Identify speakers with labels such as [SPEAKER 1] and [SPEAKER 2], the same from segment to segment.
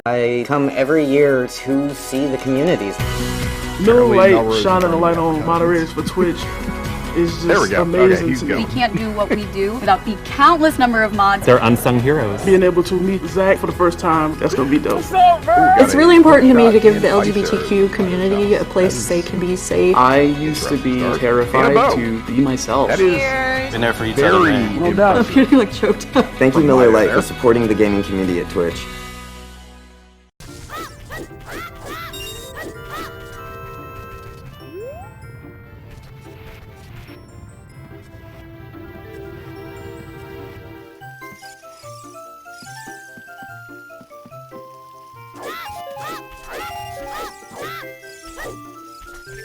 [SPEAKER 1] I come every year to see the communities.
[SPEAKER 2] No light shining a light on moderators for Twitch is just amazing to me.
[SPEAKER 3] We can't do what we do without the countless number of mods.
[SPEAKER 4] They're unsung heroes.
[SPEAKER 2] Being able to meet Zach for the first time, that's gonna be dope.
[SPEAKER 5] It's really important to me to give the LGBTQ community a place they can be safe.
[SPEAKER 6] I used to be terrified to be myself.
[SPEAKER 4] That is been there for each other.
[SPEAKER 5] I'm getting like choked up.
[SPEAKER 1] Thank you, Miller Lite, for supporting the gaming community at Twitch.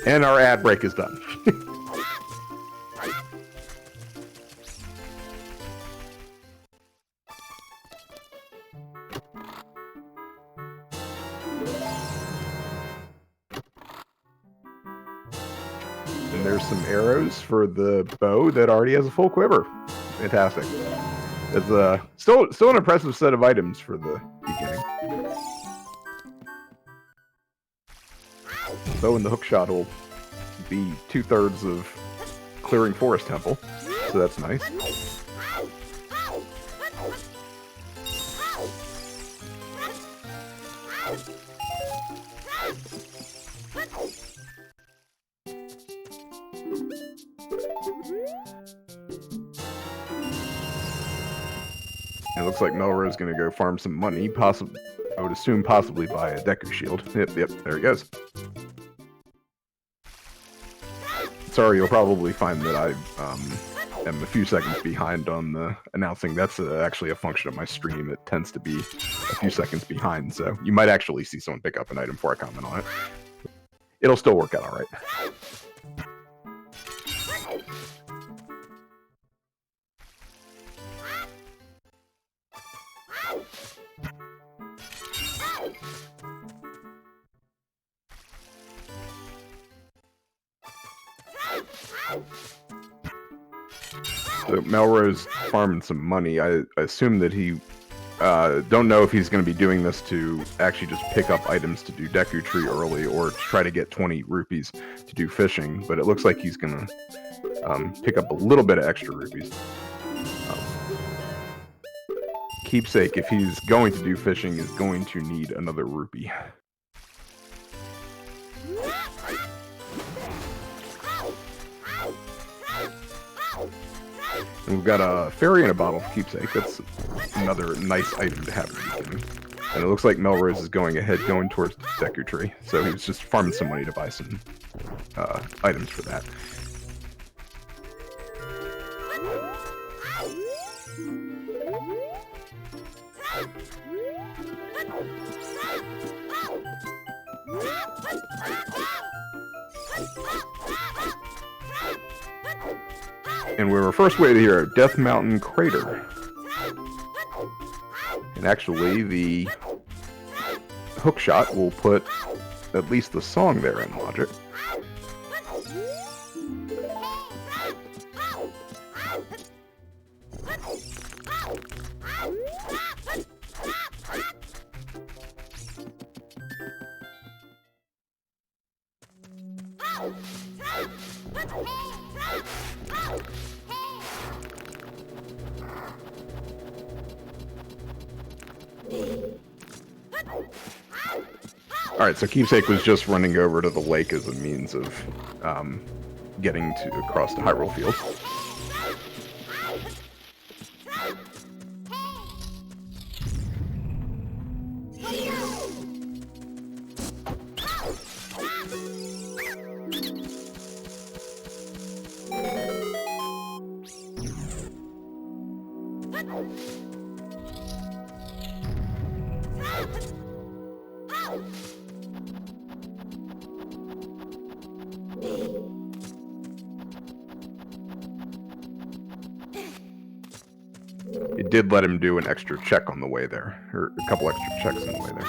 [SPEAKER 7] And our ad break is done. And there's some arrows for the bow that already has a full quiver. Fantastic. It's still an impressive set of items for the beginning. Bow and the hookshot will be 2/3 of clearing Forest Temple, so that's nice. It looks like Melrose is going to go farm some money, possibly, I would assume possibly buy a Deku Shield. Yep, there he goes. Sorry, you'll probably find that I am a few seconds behind on the announcing. That's actually a function of my stream. It tends to be a few seconds behind, so you might actually see someone pick up an item before I comment on it. It'll still work out all right. So Melrose farming some money. I assume that he don't know if he's going to be doing this to actually just pick up items to do Deku Tree early or to try to get 20 rupees to do fishing, but it looks like he's going to pick up a little bit of extra rupees. Keepsake, if he's going to do fishing, is going to need another rupee. And we've got a fairy in a bottle for Keepsake. That's another nice item to have in the beginning. And it looks like Melrose is going ahead, going towards the Deku Tree. So he was just farming some money to buy some items for that. And we were first way to hear Death Mountain Crater. And actually, the hookshot will put at least the song there in logic. Alright, so Keepsake was just running over to the lake as a means of getting to across the Hyrule Field. It did let him do an extra check on the way there, or a couple extra checks on the way there.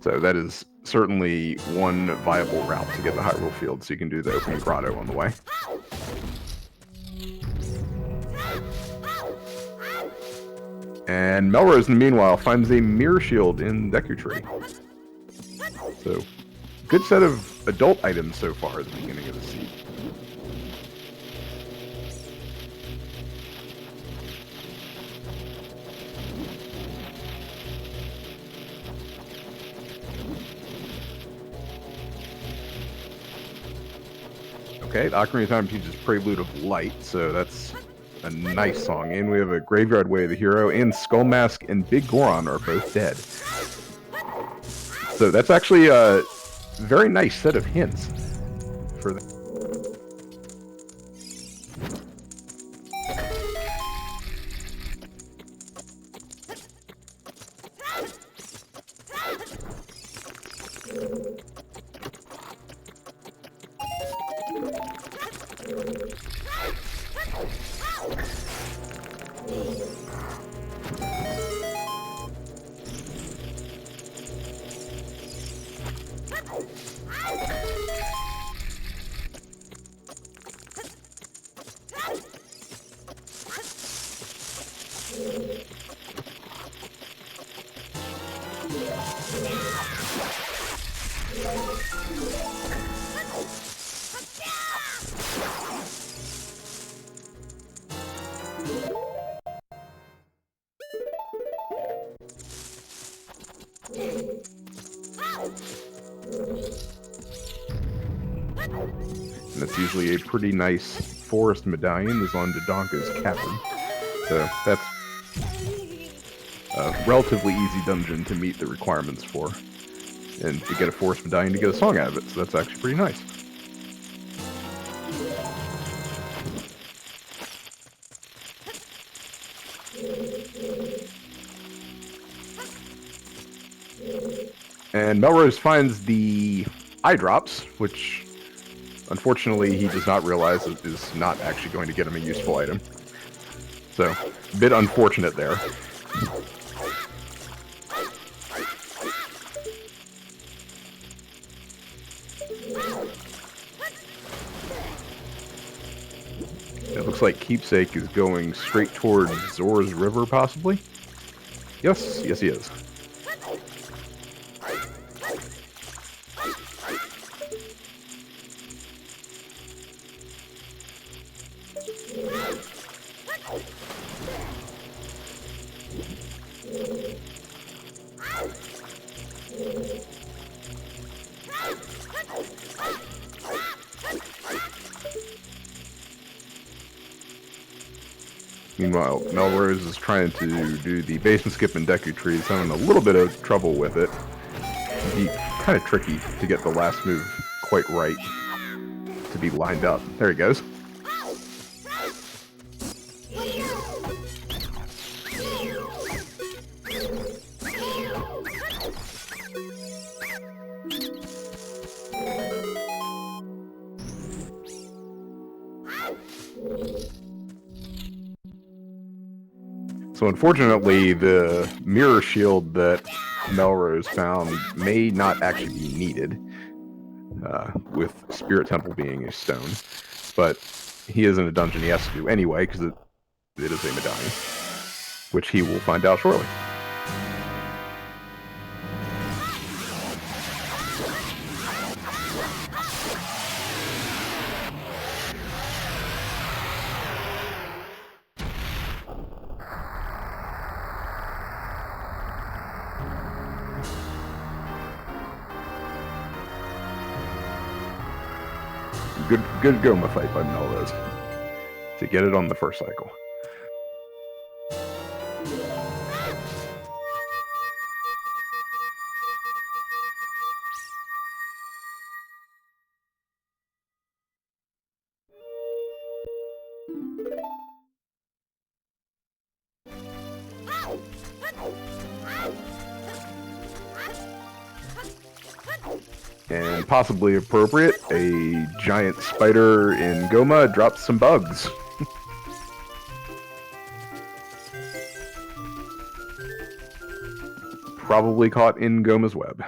[SPEAKER 7] So that is certainly one viable route to get the Hyrule Field, so you can do the opening grotto on the way. And Melrose, in the meanwhile, finds a mirror shield in Deku Tree. So, good set of adult items so far at the beginning of the season. Okay, the Ocarina of Time teaches Prelude of Light, so that's a nice song. And we have a Graveyard Way of the Hero, and Skull Mask and Big Goron are both dead. So that's actually a very nice set of hints for the... And that's usually a pretty nice forest medallion that's on Dodonka's cavern. So that's a relatively easy dungeon to meet the requirements for. And to get a forest medallion to get a song out of it, so that's actually pretty nice. And Melrose finds the eye drops, which unfortunately he does not realize is not actually going to get him a useful item. So, a bit unfortunate there. It looks like Keepsake is going straight towards Zora's River, possibly? Yes, he is. Meanwhile, Melrose is trying to do the basement skip in Deku Tree. He's having a little bit of trouble with it. It'd be kind of tricky to get the last move quite right to be lined up. There he goes. So unfortunately, the mirror shield that Melrose found may not actually be needed, with Spirit Temple being a stone. But he is in a dungeon he has to do anyway, because it is a medallion, which he will find out shortly. Good Goma fight by Melrose to get it on the first cycle. And possibly appropriate, a giant spider in Goma dropped some bugs. Probably caught in Goma's web.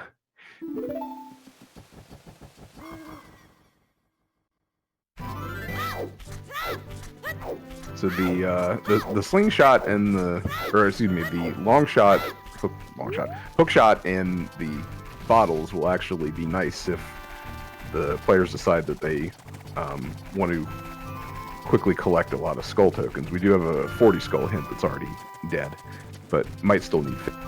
[SPEAKER 7] So the slingshot and the long shot, hook shot, and the bottles will actually be nice if the players decide that they want to quickly collect a lot of skull tokens. We do have a 40 skull hint that's already dead, but might still need 50.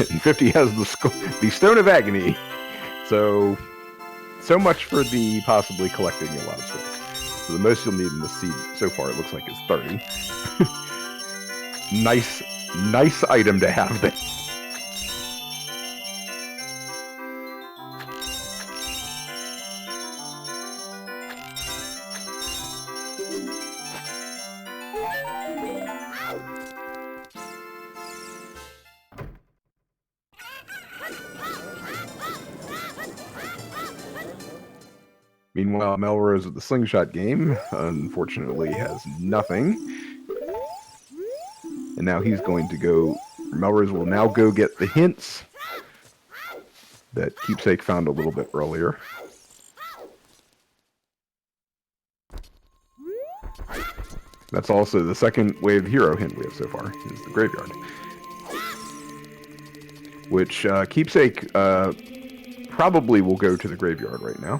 [SPEAKER 7] And 50 has the Stone of Agony. So much for the possibly collecting a lot of skulls. So the most you'll need in the seed so far, it looks like, is 30. nice item to have there. Meanwhile, Melrose at the slingshot game, unfortunately, has nothing. And now he's going to go... Melrose will now go get the hints that Keepsake found a little bit earlier. That's also the second wave hero hint we have so far, is the graveyard. Which Keepsake probably will go to the graveyard right now.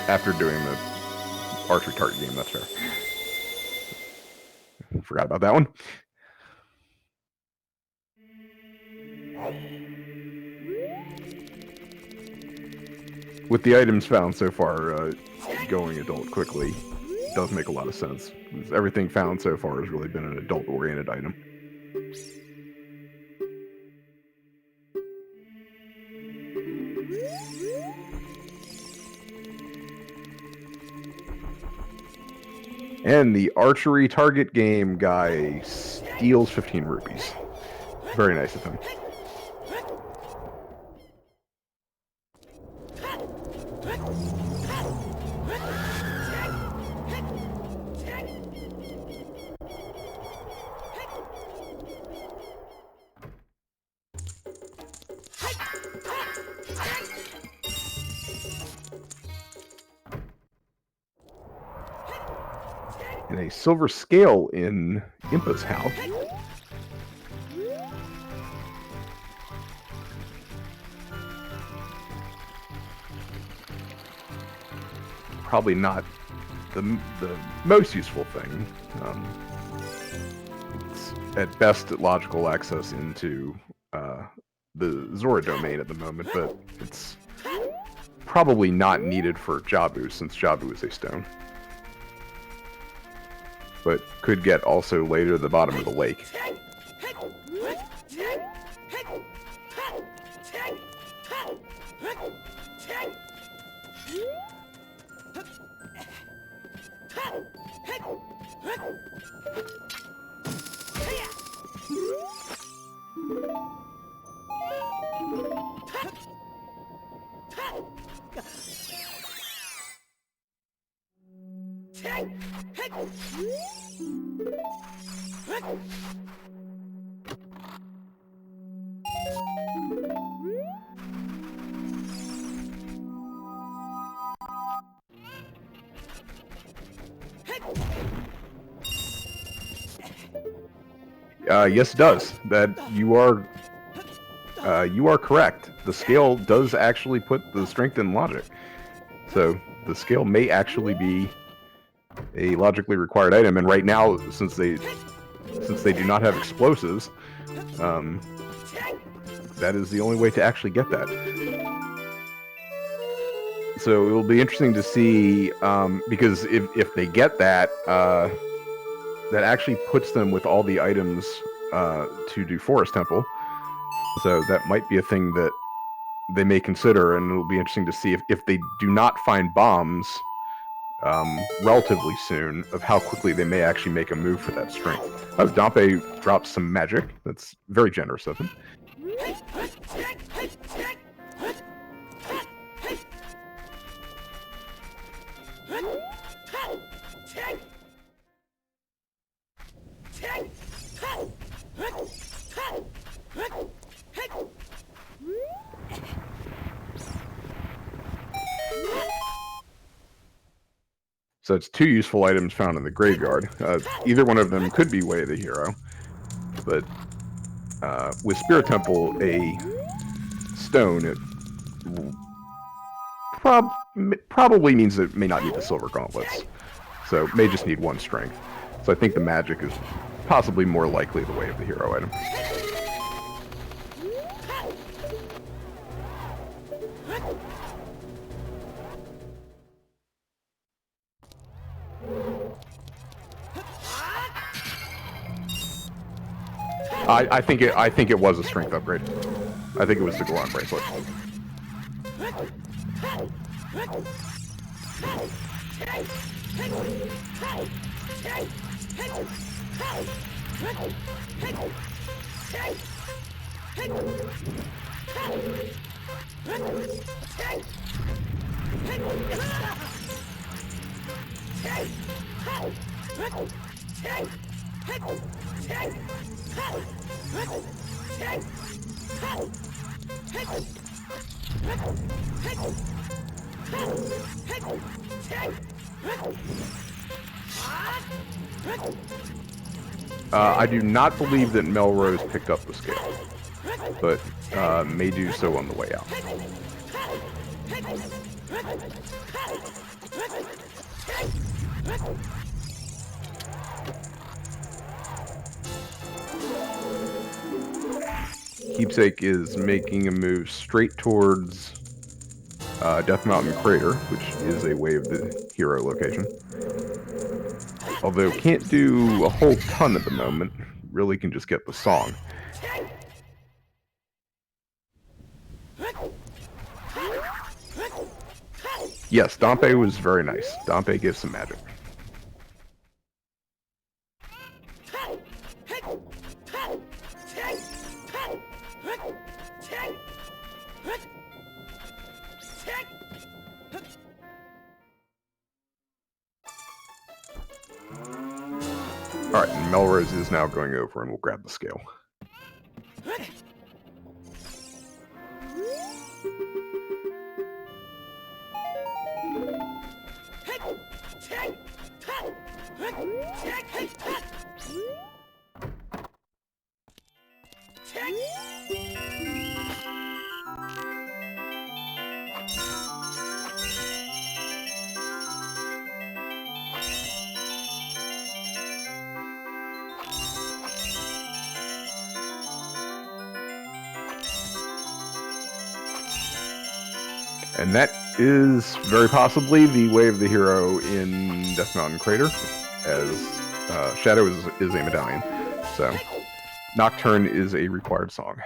[SPEAKER 7] After doing the archery target game, that's fair. Forgot about that one. With the items found so far, going adult quickly does make a lot of sense. Everything found so far has really been an adult-oriented item. And the archery target game guy steals 15 rupees. Very nice of him. And a silver scale in Impa's house. Probably not the most useful thing. It's at best logical access into the Zora domain at the moment, but it's probably not needed for Jabu, since Jabu is a stone. But could get also later the bottom of the lake. Yes, it does. That you are correct. The scale does actually put the strength in logic. So the scale may actually be a logically required item, and right now, since they do not have explosives, that is the only way to actually get that. So it will be interesting to see, because if they get that, that actually puts them with all the items to do Forest Temple. So that might be a thing that they may consider, and it'll be interesting to see if they do not find bombs relatively soon, of how quickly they may actually make a move for that strength. Oh, Dompe drops some magic. That's very generous of him. So it's 2 useful items found in the graveyard. Either one of them could be Way of the Hero, but with Spirit Temple, a stone, it probably means it may not need the Silver Gauntlets. So it may just need 1 strength. So I think the magic is possibly more likely the Way of the Hero item. I think it was a strength upgrade. I think it was the Goron bracelet. I do not believe that Melrose picked up the scale, but may do so on the way out. Keepsake is making a move straight towards Death Mountain Crater, which is a Way of the Hero location. Although can't do a whole ton at the moment, really can just get the song. Yes, Dompe was very nice. Dompe gives some magic. Alright, and Melrose is now going over and we'll grab the scale. And that is very possibly the Way of the Hero in Death Mountain Crater, as Shadow is a medallion. So, Nocturne is a required song.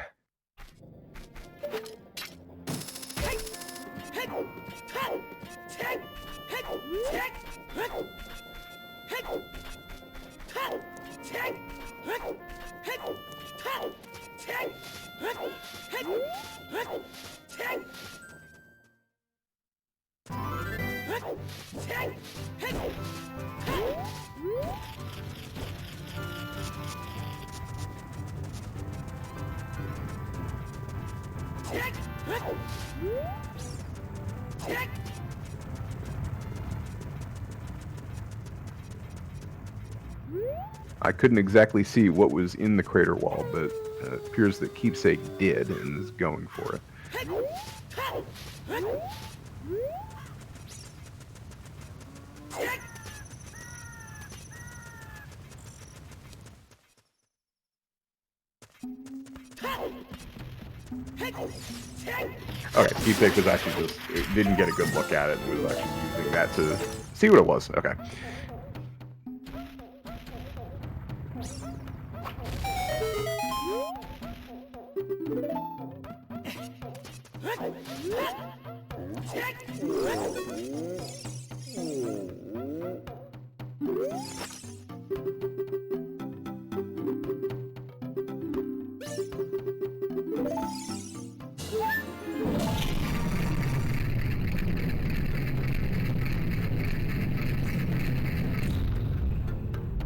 [SPEAKER 7] I couldn't exactly see what was in the crater wall, but it appears that Keepsake did and is going for it. Okay, Keepsake was actually just, it didn't get a good look at it. It was actually using that to see what it was. Okay.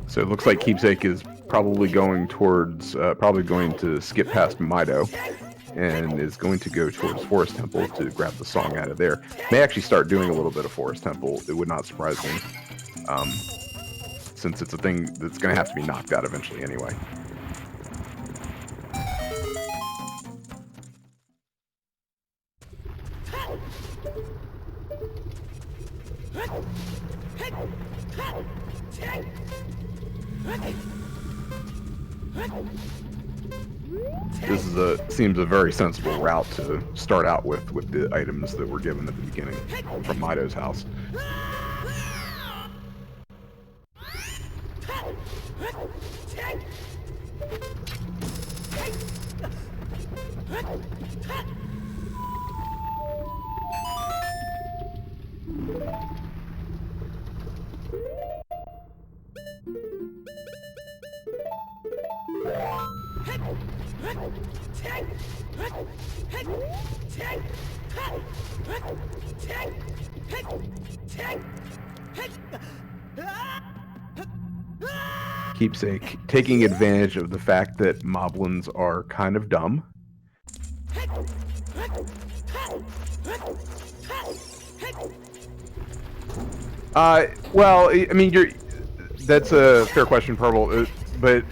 [SPEAKER 7] So it looks like Keepsake is probably going towards, probably going to skip past Mido, and is going to go towards Forest Temple to grab the song out of there. May actually start doing a little bit of Forest Temple. It would not surprise me, since it's a thing that's going to have to be knocked out eventually anyway. This is seems a very sensible route to start out with the items that were given at the beginning from Mido's house. Keepsake, taking advantage of the fact that moblins are kind of dumb. Well, I mean, that's a fair question, Purple, but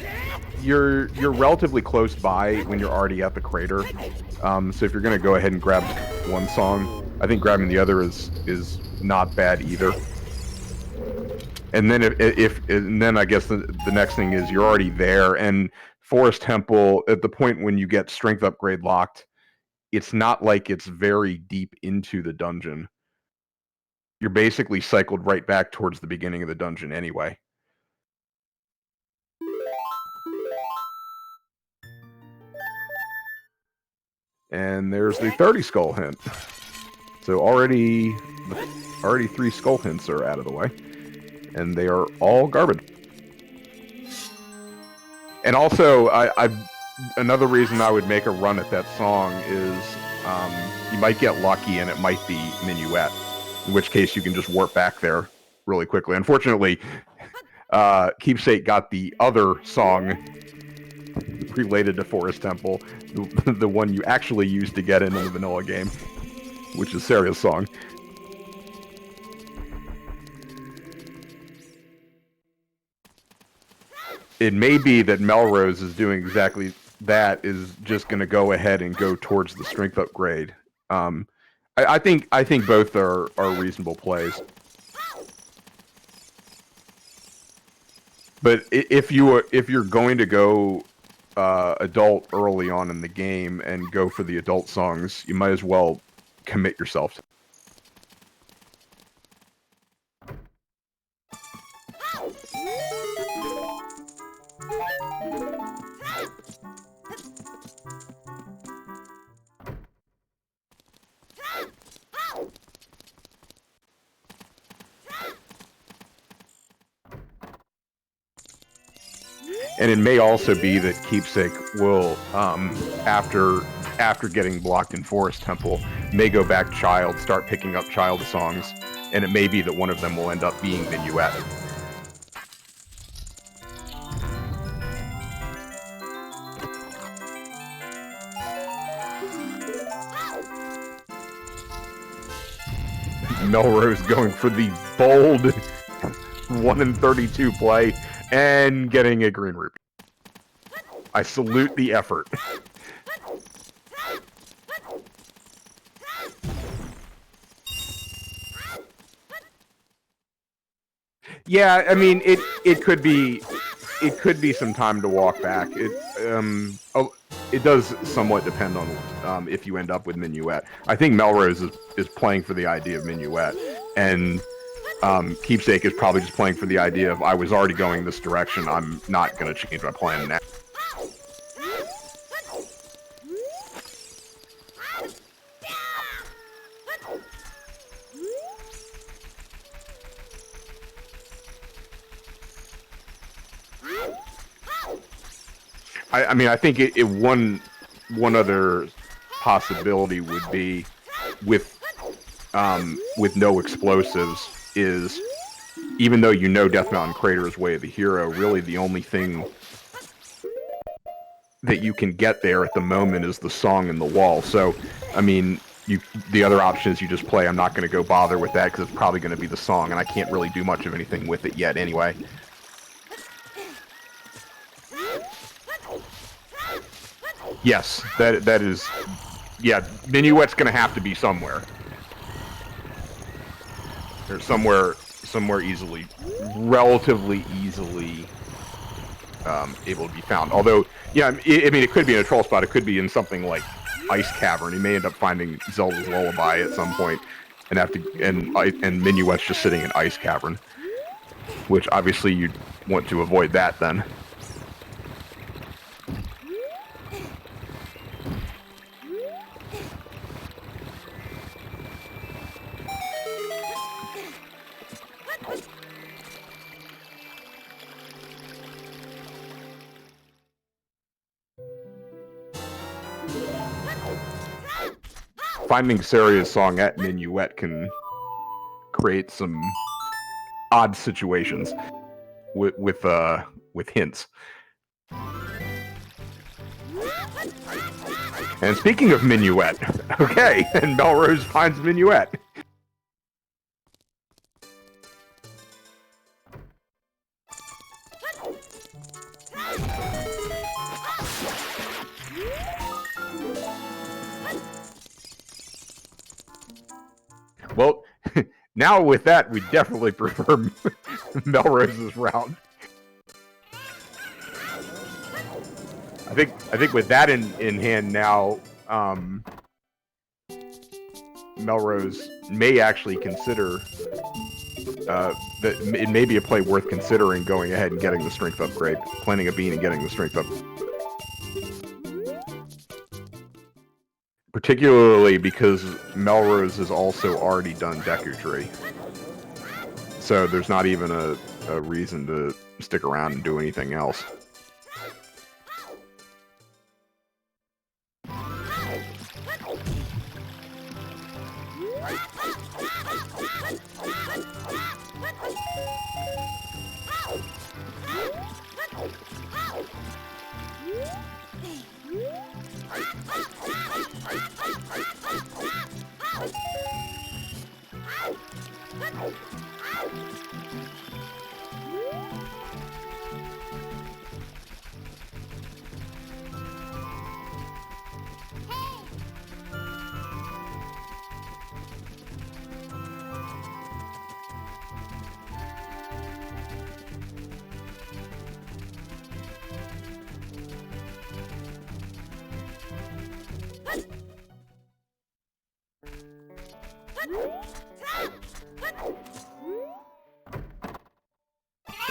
[SPEAKER 7] you're relatively close by when you're already at the crater. So if you're going to go ahead and grab one song, I think grabbing the other is not bad either. And then and then I guess the next thing is you're already there, and Forest Temple, at the point when you get strength upgrade locked, it's not like it's very deep into the dungeon. You're basically cycled right back towards the beginning of the dungeon anyway. And there's the 30 skull hint. So already 3 skull hints are out of the way. And they are all garbage. And also, another reason I would make a run at that song is you might get lucky and it might be Minuet, in which case you can just warp back there really quickly. Unfortunately, Keepsake got the other song related to Forest Temple, the one you actually used to get in the vanilla game, which is Seria's song. It may be that Melrose is doing exactly that, is just going to go ahead and go towards the strength upgrade. I think both are reasonable plays. But if you're going to go adult early on in the game and go for the adult songs, you might as well commit yourself to. And it may also be that Keepsake will, after getting blocked in Forest Temple, may go back Child, start picking up Child songs, and it may be that one of them will end up being Minuet. Melrose going for the bold 1 in 32 play And getting a green rupee. I salute the effort. Yeah, I mean, it could be some time to walk back. It does somewhat depend on if you end up with Minuet. I think Melrose is playing for the idea of Minuet, and Keepsake is probably just playing for the idea of I was already going this direction. I'm not going to change my plan now. I mean, I think one other possibility would be with no explosives is, even though you know Death Mountain Crater is Way of the Hero, really the only thing that you can get there at the moment is the song in the wall. So, I mean, the other option is you just play. I'm not going to go bother with that because it's probably going to be the song, and I can't really do much of anything with it yet anyway. Yes, that is... Yeah, Minuet's gonna have to be somewhere. Or somewhere relatively easily able to be found. Although, yeah, I mean, it could be in a troll spot, it could be in something like Ice Cavern. You may end up finding Zelda's Lullaby at some point, and and Minuet's just sitting in Ice Cavern. Which, obviously, you'd want to avoid that, then. Finding Saria's song at Minuet can create some odd situations with hints. And speaking of Minuet, okay, and Melrose finds Minuet. Well, now with that, we definitely prefer Melrose's route. I think with that in hand now, Melrose may actually consider that it may be a play worth considering going ahead and getting the strength upgrade, planting a bean and getting the strength up. Particularly because Melrose has also already done Deku Tree. So there's not even a reason to stick around and do anything else.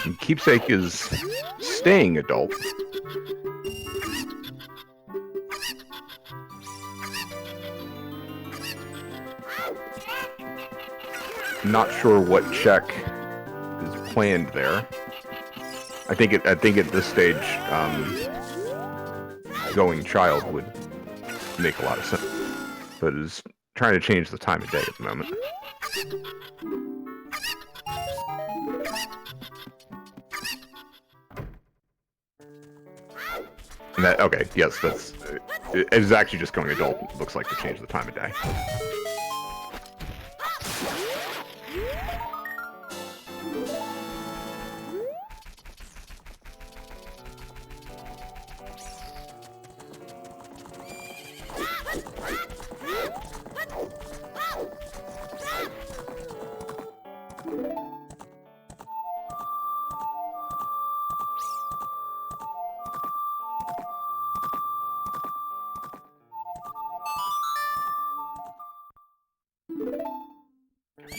[SPEAKER 7] And Keepsake is staying adult. Not sure what check is planned there. I think at this stage, going child would make a lot of sense, but is trying to change the time of day at the moment. And that, okay, yes, it is actually just going adult. It looks like to change the time of day.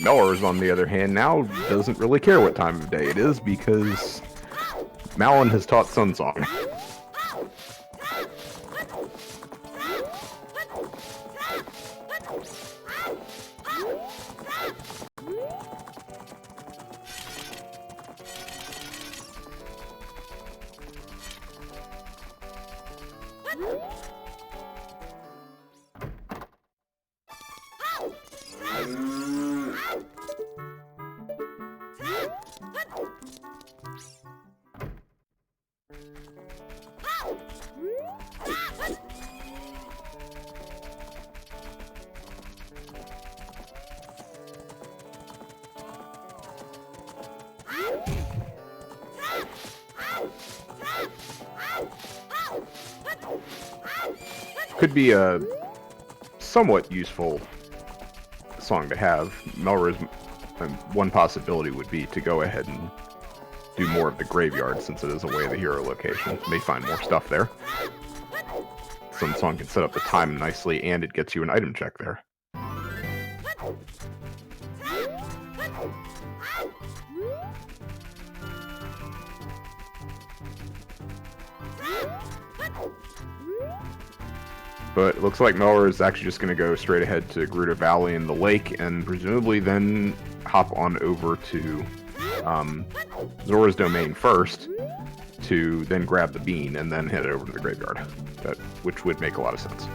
[SPEAKER 7] Melrose, on the other hand, now doesn't really care what time of day it is because Malon has taught Sunsong. Could be a somewhat useful song to have. Melrose, one possibility would be to go ahead and do more of the graveyard, since it is away the hero location. You may find more stuff there. Sunsong can set up the time nicely, and it gets you an item check there. But it looks like Melrose is actually just going to go straight ahead to Gerudo Valley and the lake, and presumably then hop on over to Zora's Domain first, to then grab the bean, and then head over to the graveyard, which would make a lot of sense.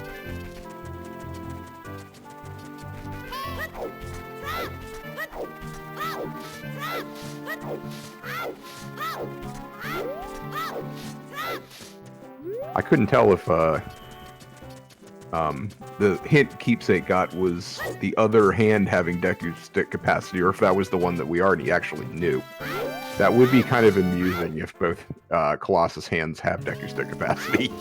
[SPEAKER 7] I couldn't tell if the hint Keepsake got was the other hand having Deku Stick capacity, or if that was the one that we already actually knew. That would be kind of amusing if both Colossus hands have Deku Stick capacity.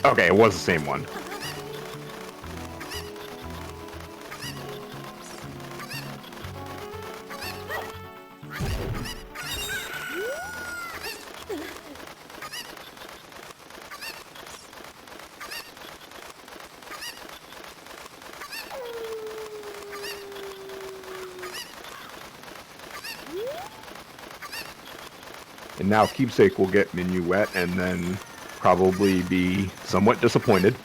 [SPEAKER 7] Okay, it was the same one. And now Keepsake will get Minuet and then probably be somewhat disappointed.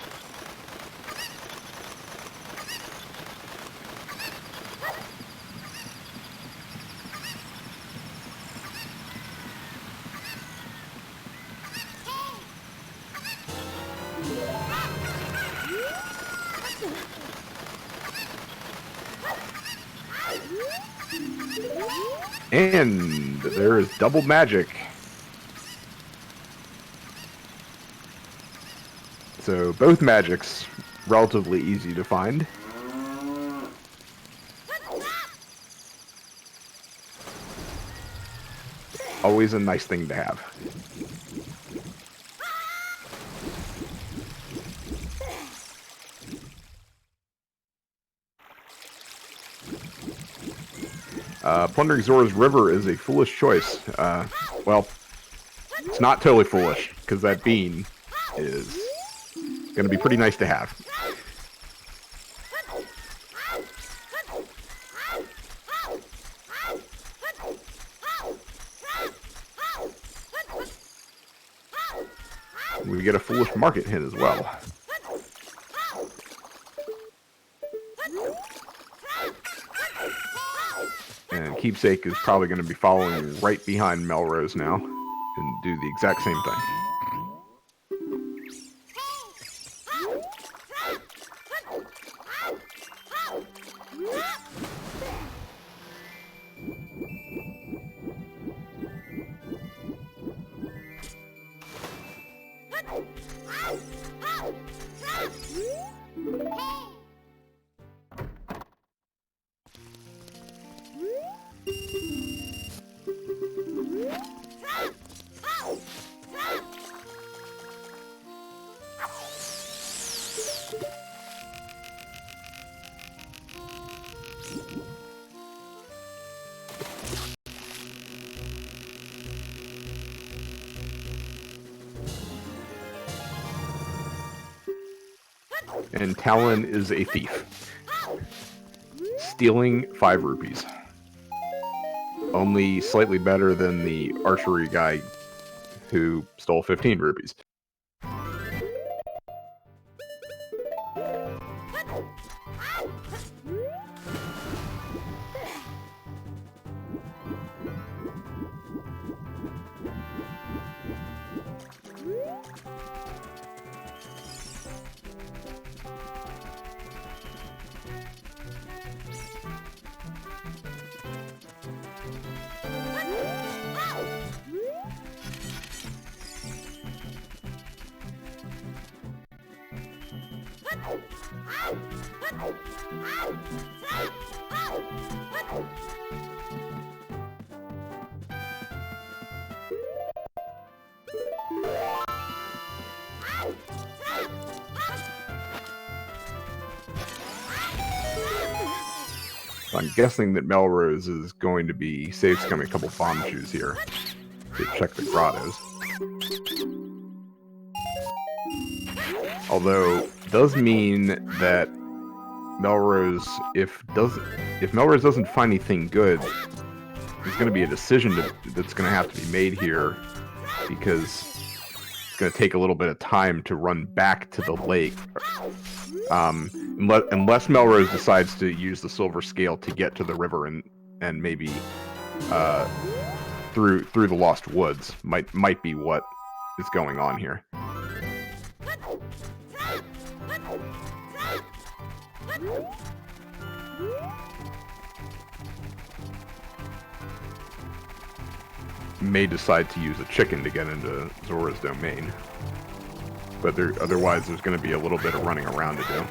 [SPEAKER 7] And there is double magic. So both magics relatively easy to find. Always a nice thing to have. Plundering Zora's River is a foolish choice. Well, it's not totally foolish, because that bean is going to be pretty nice to have. We get a foolish market hit as well. And Keepsake is probably going to be following right behind Melrose now and do the exact same thing. And Talon is a thief. Stealing 5 rupees. Only slightly better than the archery guy who stole 15 rupees. I'm guessing that Melrose is going to be safe scumming a couple bomb shoes here to check the grottos. Although, it does mean that Melrose, if Melrose doesn't find anything good, there's going to be a decision that's going to have to be made here, because it's going to take a little bit of time to run back to the lake. Unless Melrose decides to use the silver scale to get to the river and maybe through the Lost Woods might be what is going on here. May decide to use a chicken to get into Zora's domain, but otherwise there's going to be a little bit of running around to do.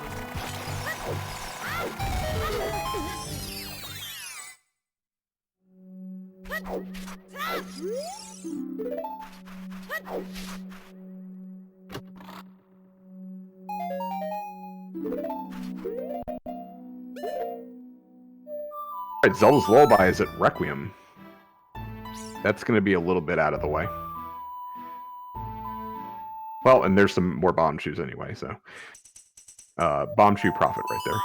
[SPEAKER 7] Alright, Zelda's Lullaby is at Requiem. That's going to be a little bit out of the way. Well, and there's some more bomb shoes anyway, so... bomb shoe profit right there.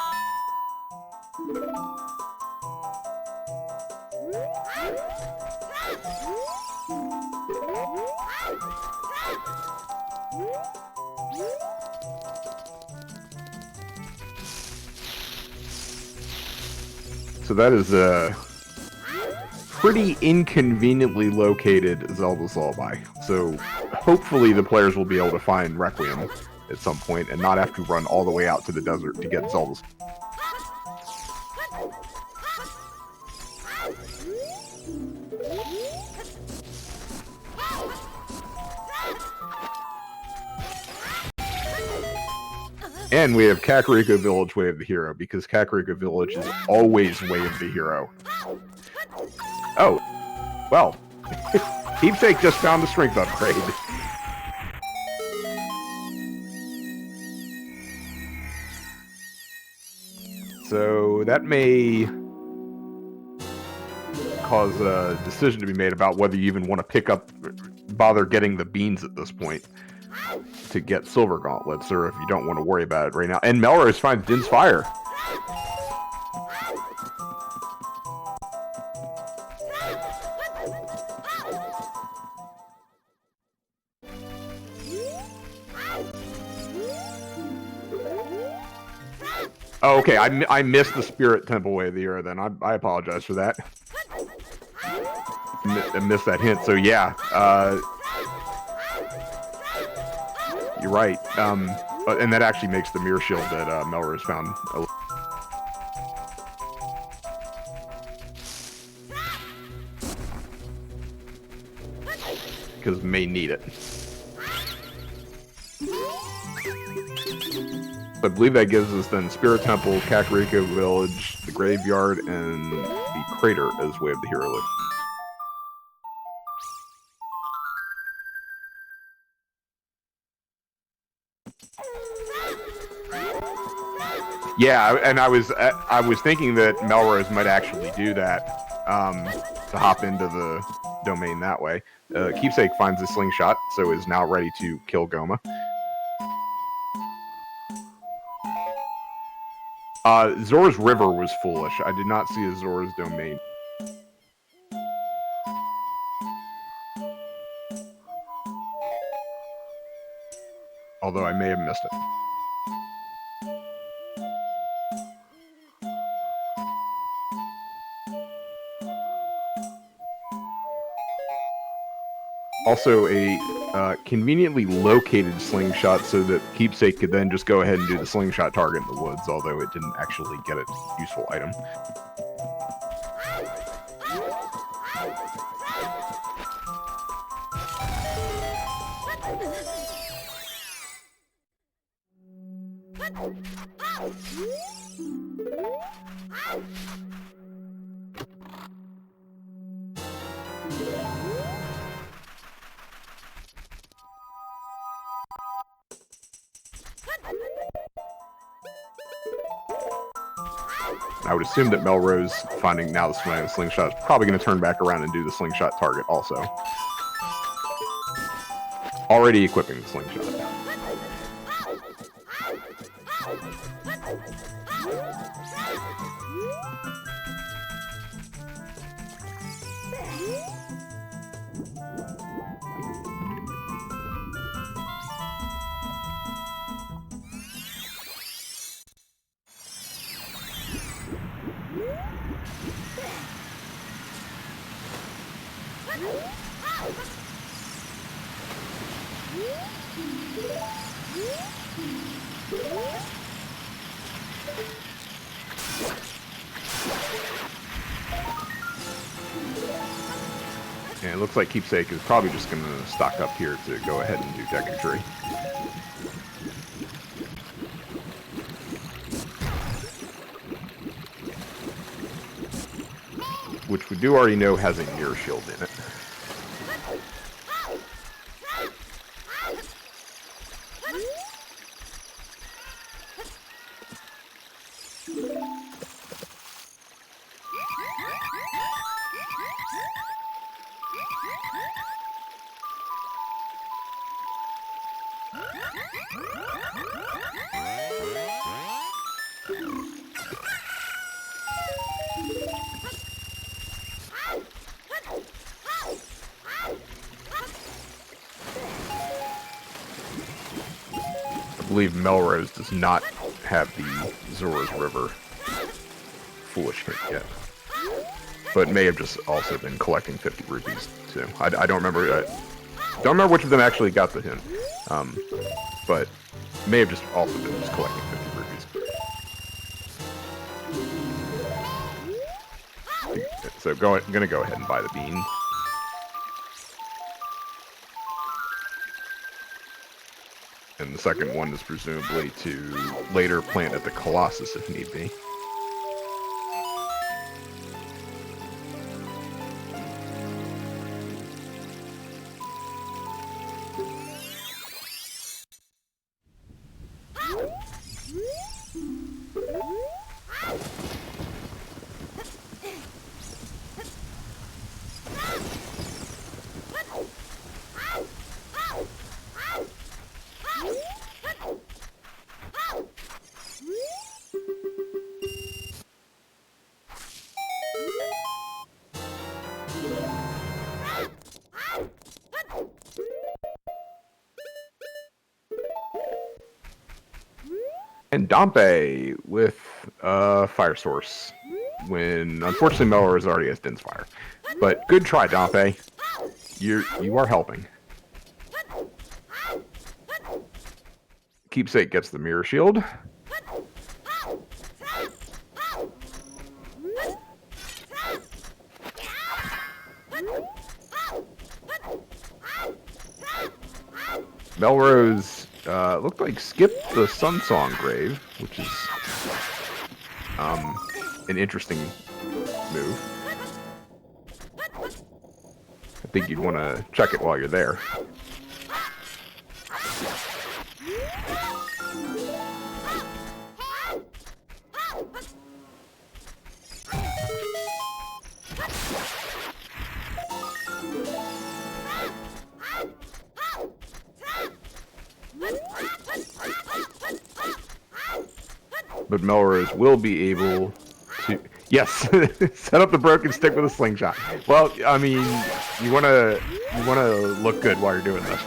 [SPEAKER 7] So that is a pretty inconveniently located Zelda's Lullaby. So hopefully the players will be able to find Requiem at some point and not have to run all the way out to the desert to get Zelda's. And we have Kakariko Village Way of the Hero, because Kakariko Village is always Way of the Hero. Oh, well, Keepsake just found a strength upgrade. So that may cause a decision to be made about whether you even want to bother getting the beans at this point to get silver gauntlets, or if you don't want to worry about it right now. And Melrose finds Din's Fire. Oh, okay, I missed the Spirit Temple Way of the Hero then. I apologize for that. I missed that hint, so yeah. You're right. And that actually makes the mirror shield that Melrose found because may need it. I believe that gives us then Spirit Temple, Kakariko Village, the Graveyard, and the Crater as Way of the Hero list. Yeah, and I was thinking that Melrose might actually do that to hop into the domain that way. Keepsake finds a slingshot, so is now ready to kill Goma. Zora's River was foolish. I did not see a Zora's Domain. Although I may have missed it. Also, a conveniently located slingshot so that Keepsake could then just go ahead and do the slingshot target in the woods, although it didn't actually get a useful item. I would assume that Melrose, finding now the slingshot, is probably going to turn back around and do the slingshot target also. Already equipping the slingshot. And it looks like Keepsake is probably just going to stock up here to go ahead and do Deku Tree. Which we do already know has a mirror shield in it. I believe Melrose does not have the Zora's River foolish hit yet, but may have just also been collecting 50 rupees too. I don't remember. Don't remember which of them actually got the hint, but may have just also been just collecting 50 rupees. So I'm gonna go ahead and buy the bean. And the second one is presumably to later plant at the Colossus if need be. And Dompe with Fire Source, when unfortunately Melrose already has Din's Fire. But good try, Dompe. You are helping. Keepsake gets the Mirror Shield. Melrose looked like skipped the Sun Song Grave, which is an interesting move. I think you'd want to check it while you're there. but Melrose will be able to... Yes! Set up the broken stick with a slingshot. Well, I mean, you wanna look good while you're doing this.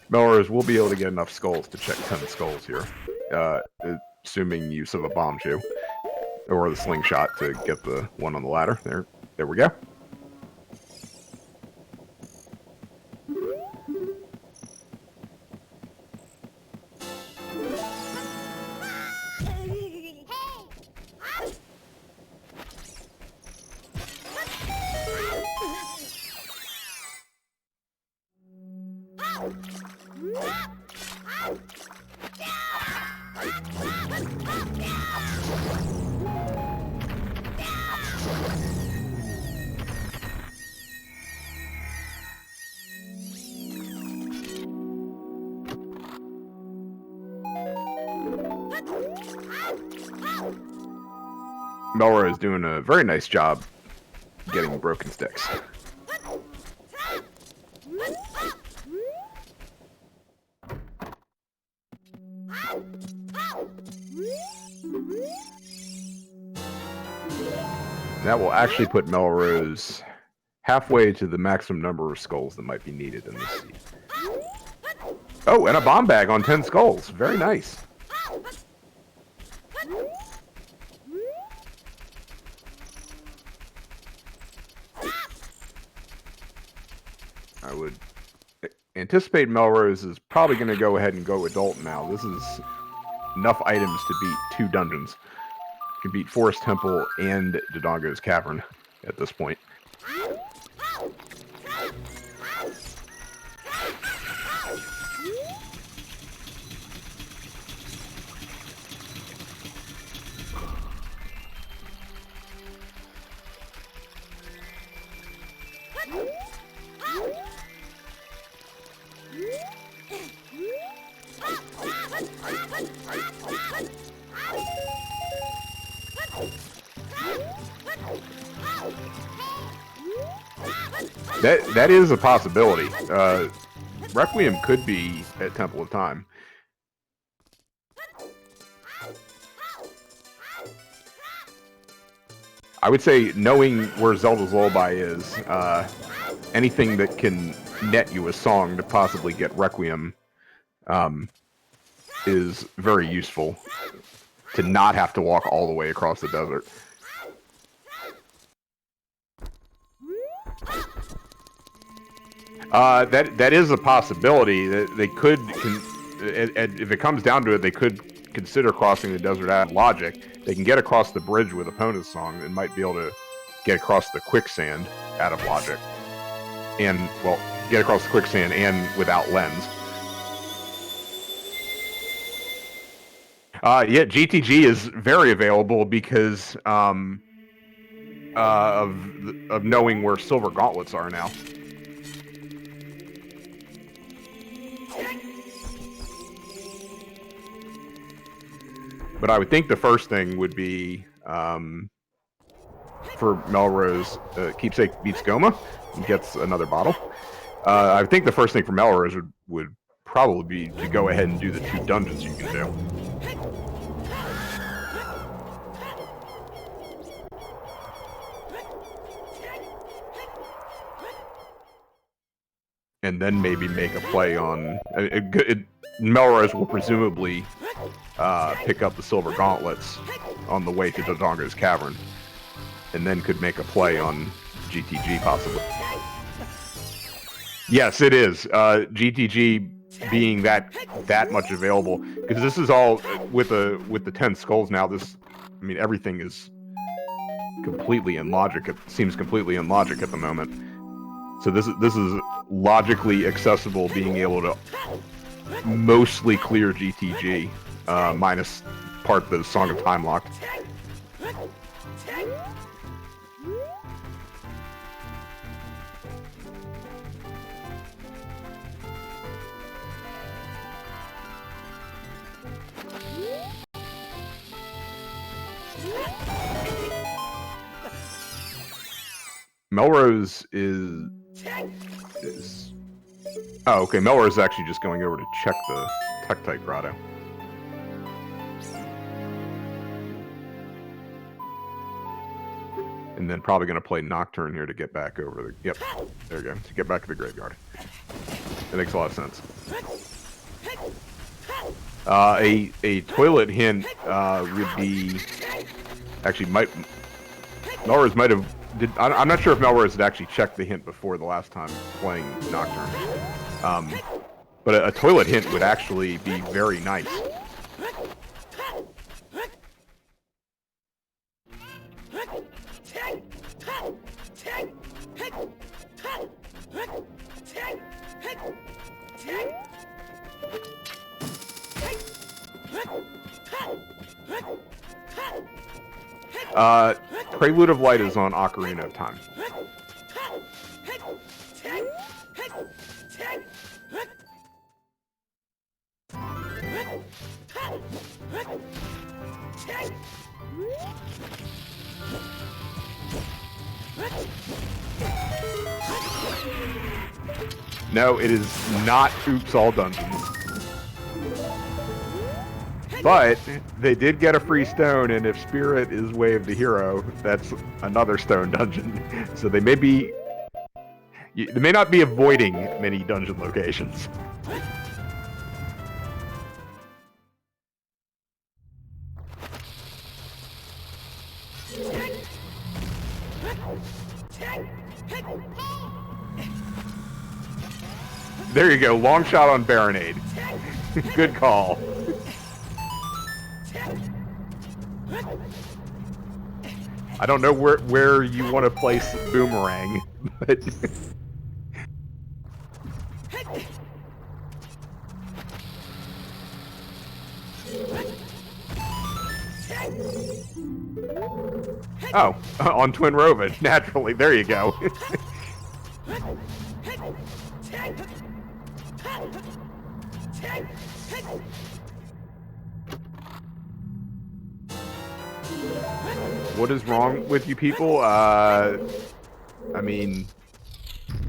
[SPEAKER 7] Melrose will be able to get enough skulls to check 10 skulls here. Assuming use of a bomb shoe. Or the slingshot to get the one on the ladder. There we go. Melrose is doing a very nice job getting broken sticks. That will actually put Melrose halfway to the maximum number of skulls that might be needed in this seed. Oh, and a bomb bag on 10 skulls. Very nice. I would anticipate Melrose is probably going to go ahead and go adult now. This is enough items to beat 2 dungeons. You can beat Forest Temple and Dodongo's Cavern at this point. That is a possibility. Requiem could be at Temple of Time. I would say knowing where Zelda's Lullaby is, anything that can net you a song to possibly get Requiem is very useful to not have to walk all the way across the desert. That is a possibility. That they could, if it comes down to it, they could consider crossing the desert out of logic. They can get across the bridge with Epona's song and might be able to get across the quicksand out of logic. And, well, get across the quicksand and without lens. Yeah, GTG is very available because of knowing where silver gauntlets are now. But I would think the first thing would be, for Melrose, Keepsake beats Goma and gets another bottle. I think the first thing for Melrose would probably be to go ahead and do the 2 dungeons you can do. And then maybe make a play on... Melrose will presumably pick up the silver gauntlets on the way to Dodongo's Cavern. And then could make a play on GTG, possibly. Yes, it is. GTG being that much available. Because this is all... With the 10 skulls now, this... I mean, everything is completely in logic. It seems completely in logic at the moment. So this is logically accessible, being able to mostly clear GTG, minus part the Song of Time locked. Melrose is Oh, okay. Melrose is actually just going over to check the Tektite Grotto. And then probably going to play Nocturne here to get back over the... Yep, there you go. To get back to the graveyard. That makes a lot of sense. A toilet hint would be... Actually, Melrose might have... I'm not sure if Melrose had actually checked the hint before the last time playing Nocturne. But a toilet hint would actually be very nice. Prelude of Light is on Ocarina of Time. No, it is not Oops All Dungeons. But they did get a free stone, and if Spirit is Way of the Hero, that's another stone dungeon. So they may not be avoiding many dungeon locations. There you go, long shot on Baronade. Good call. I don't know where you want to place Boomerang, but... Oh, on Twin Roven, naturally. There you go. What is wrong with you people? I mean,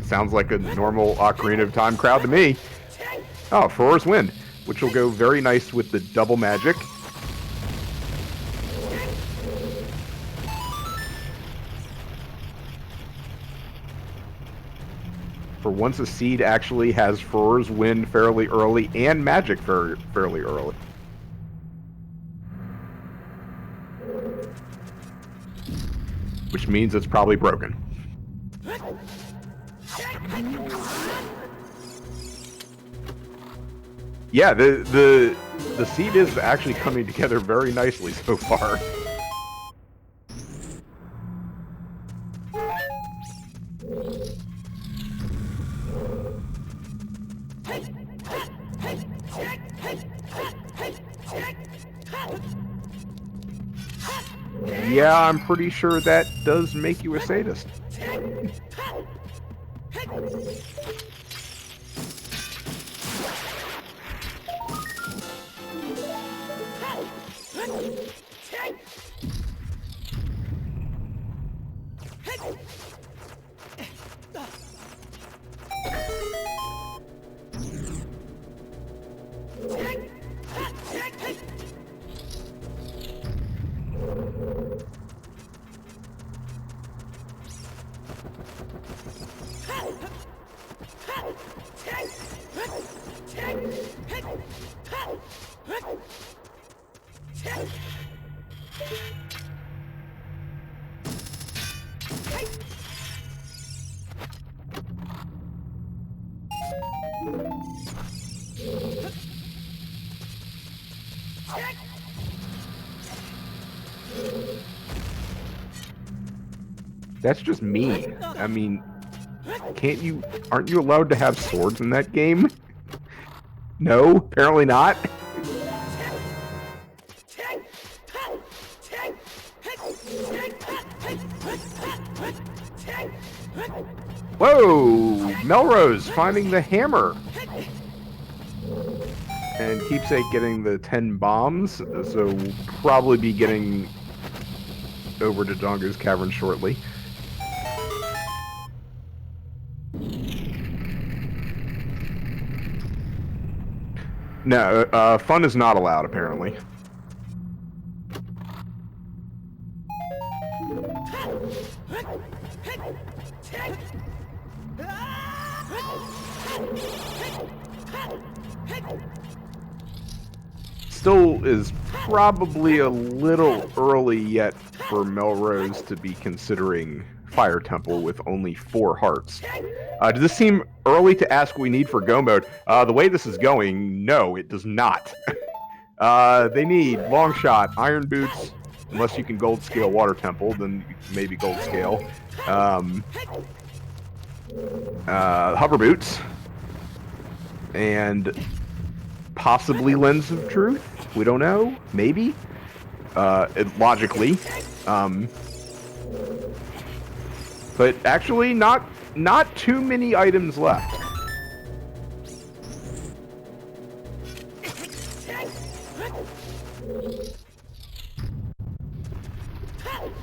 [SPEAKER 7] sounds like a normal Ocarina of Time crowd to me. Oh, Furor's Wind, which will go very nice with the double magic. For once a seed actually has Furor's Wind fairly early and magic fairly early. Which means it's probably broken. Yeah, the seed is actually coming together very nicely so far. Yeah, I'm pretty sure that does make you a sadist. That's just mean. I mean, aren't you allowed to have swords in that game? No, apparently not. Whoa! Melrose finding the hammer. And Keepsake getting the 10 bombs, so we'll probably be getting over to Dongo's Cavern shortly. No, fun is not allowed, apparently. Still is probably a little early yet for Melrose to be considering Fire Temple with only 4 hearts. Does this seem early to ask what we need for Go Mode? The way this is going, no, it does not. They need Long Shot, Iron Boots, unless you can Gold Scale Water Temple, then maybe Gold Scale. Hover Boots, and possibly Lens of Truth. We don't know. Maybe. Logically. But actually, not too many items left.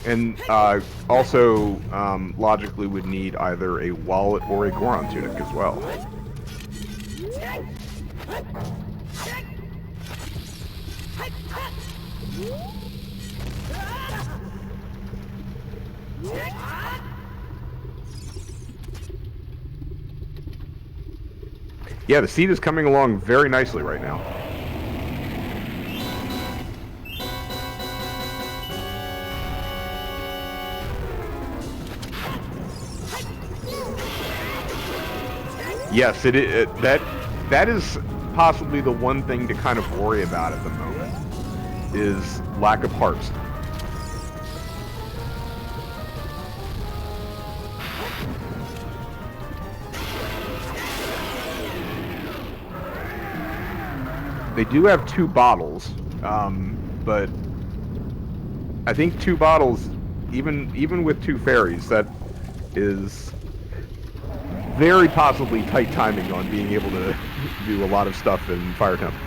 [SPEAKER 7] And also, logically, would need either a wallet or a Goron tunic as well. Yeah, the seed is coming along very nicely right now. Yes, that is possibly the one thing to kind of worry about at the moment, is lack of hearts. They do have 2 bottles, but I think 2 bottles, even with 2 fairies, that is very possibly tight timing on being able to do a lot of stuff in Fire Temple.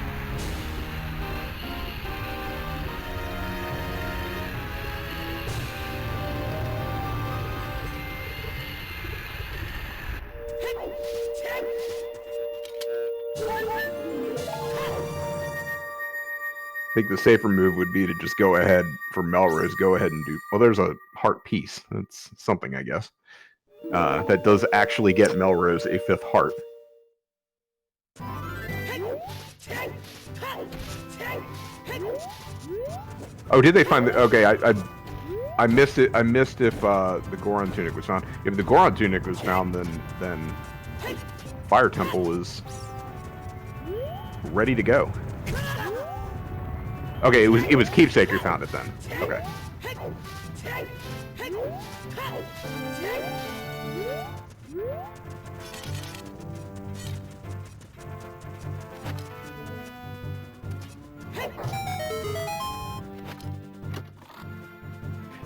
[SPEAKER 7] I think the safer move would be to just go ahead for Melrose, go ahead and do... Well, there's a heart piece. That's something, I guess. That does actually get Melrose a 5th heart. Oh, did they find the... Okay, I missed it. I missed if the Goron tunic was found. If the Goron tunic was found, then Fire Temple is ready to go. Okay, it was Keepsake who found it then. Okay.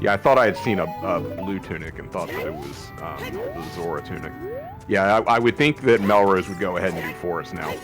[SPEAKER 7] Yeah, I thought I had seen a blue tunic and thought that it was the Zora tunic. Yeah, I would think that Melrose would go ahead and do Forest now.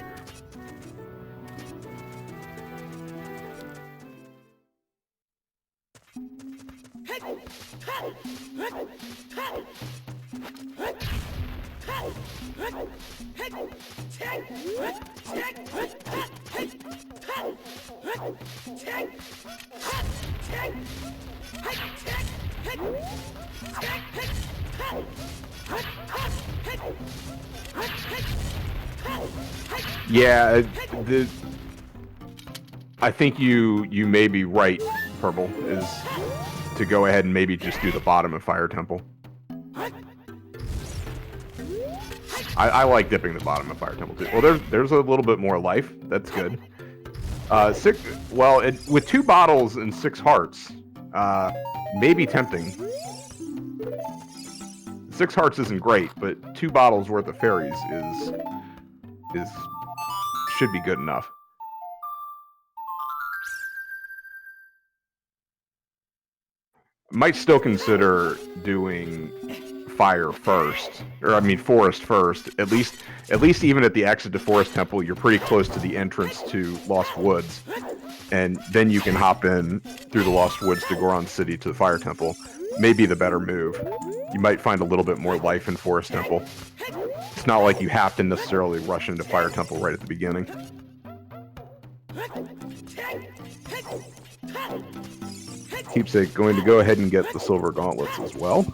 [SPEAKER 7] Yeah, I think you may be right, Purple, is to go ahead and maybe just do the bottom of Fire Temple. I like dipping the bottom of Fire Temple too. Well, there's a little bit more life. That's good. With 2 bottles and 6 hearts, may be tempting. 6 hearts isn't great, but 2 bottles worth of fairies should be good enough. Might still consider doing fire first, or I mean forest first. At least even at the exit to Forest Temple, you're pretty close to the entrance to Lost Woods, and then you can hop in through the Lost Woods to Goron City to the Fire Temple. Maybe the better move. You might find a little bit more life in Forest Temple. It's not like you have to necessarily rush into Fire Temple right at the beginning. Keepsake going to go ahead and get the silver gauntlets as well.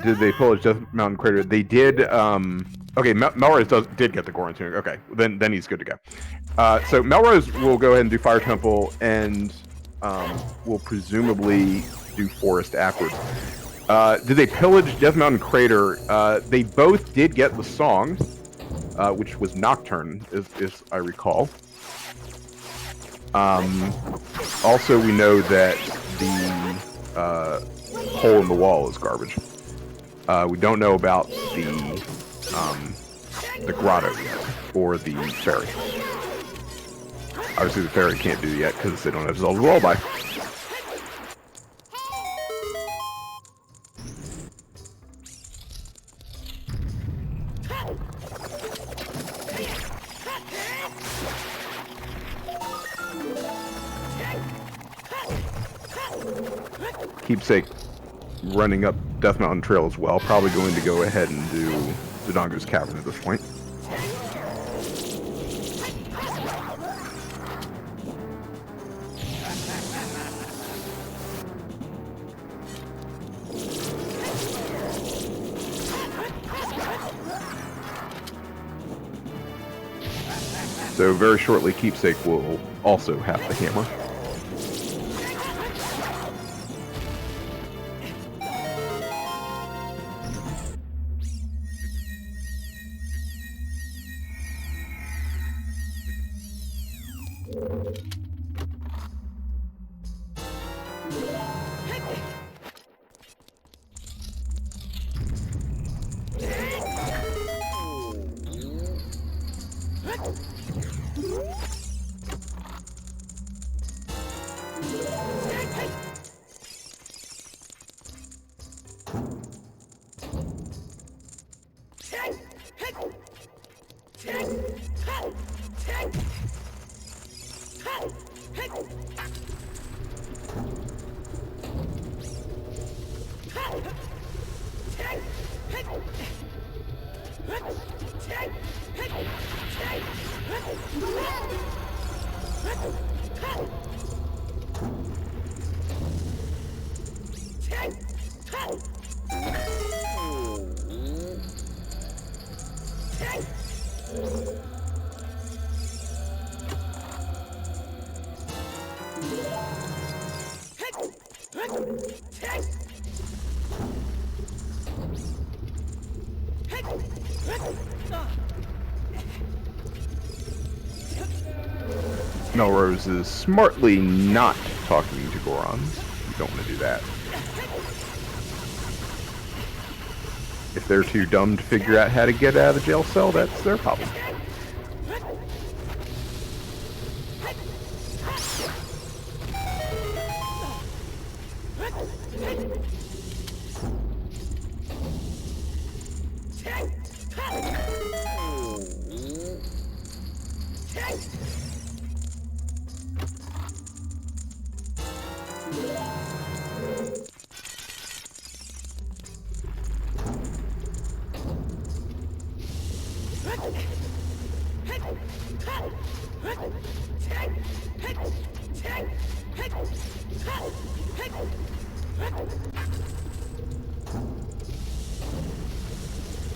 [SPEAKER 7] Did they pillage Death Mountain Crater? They did. Okay, Melrose did get the Goron tunic. Okay, then he's good to go. So Melrose will go ahead and do Fire Temple, and will presumably do Forest afterwards. Did they pillage Death Mountain Crater? They both did get the song, which was Nocturne, as I recall. Also, we know that the hole in the wall is garbage. We don't know about the grotto yet, or the ferry. Obviously, the ferry can't do it yet because they don't have Zelda's Lullaby. Keepsake running up Death Mountain Trail as well. Probably going to go ahead and do Dodongo's Cavern at this point. So very shortly, Keepsake will also have the hammer. Melrose is smartly not talking to Gorons. You don't want to do that. If they're too dumb to figure out how to get out of the jail cell, that's their problem.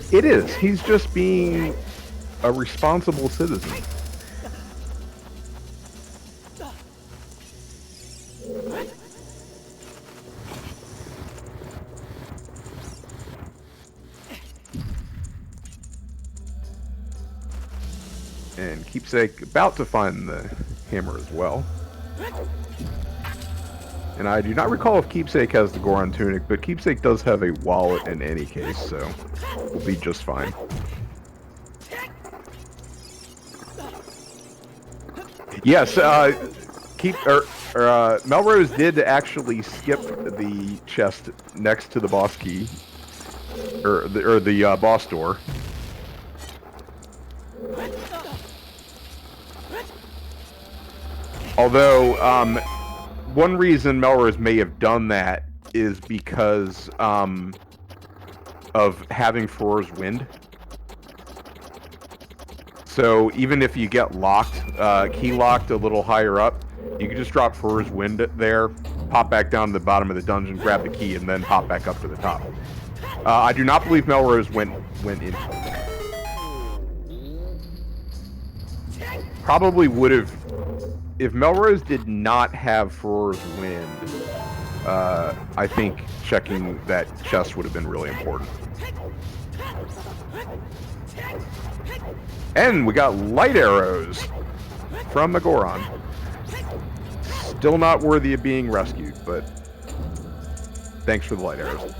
[SPEAKER 7] It is. He's just being a responsible citizen. And Keepsake about to find the hammer as well. And I do not recall if Keepsake has the Goron tunic, but Keepsake does have a wallet in any case, so we'll be just fine. Yes, Melrose did actually skip the chest next to the boss key, or the boss door. Although, one reason Melrose may have done that is because of having Faur's Wind. So even if you get locked, key locked a little higher up, you can just drop Faur's Wind there, pop back down to the bottom of the dungeon, grab the key, and then pop back up to the top. I do not believe Melrose went in. Probably would have, if Melrose did not have Faur's Wind. I think checking that chest would have been really important. And we got light arrows from Magoron. Still not worthy of being rescued, but thanks for the light arrows.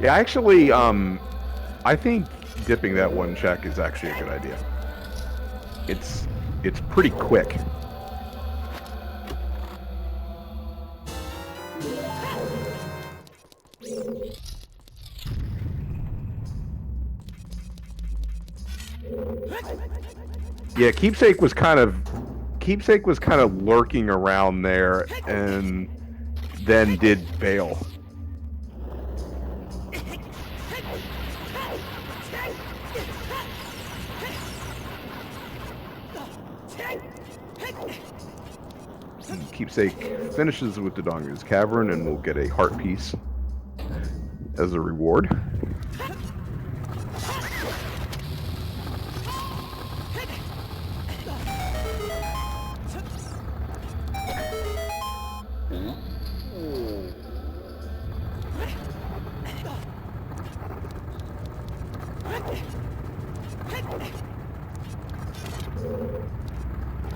[SPEAKER 7] Yeah, actually, I think dipping that one check is actually a good idea. It's pretty quick. Yeah, Keepsake was kind of lurking around there and then did bail. Keepsake finishes with the Dodongo's Cavern and will get a heart piece as a reward.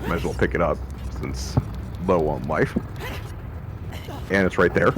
[SPEAKER 7] Might as well pick it up since low on life. And it's right there.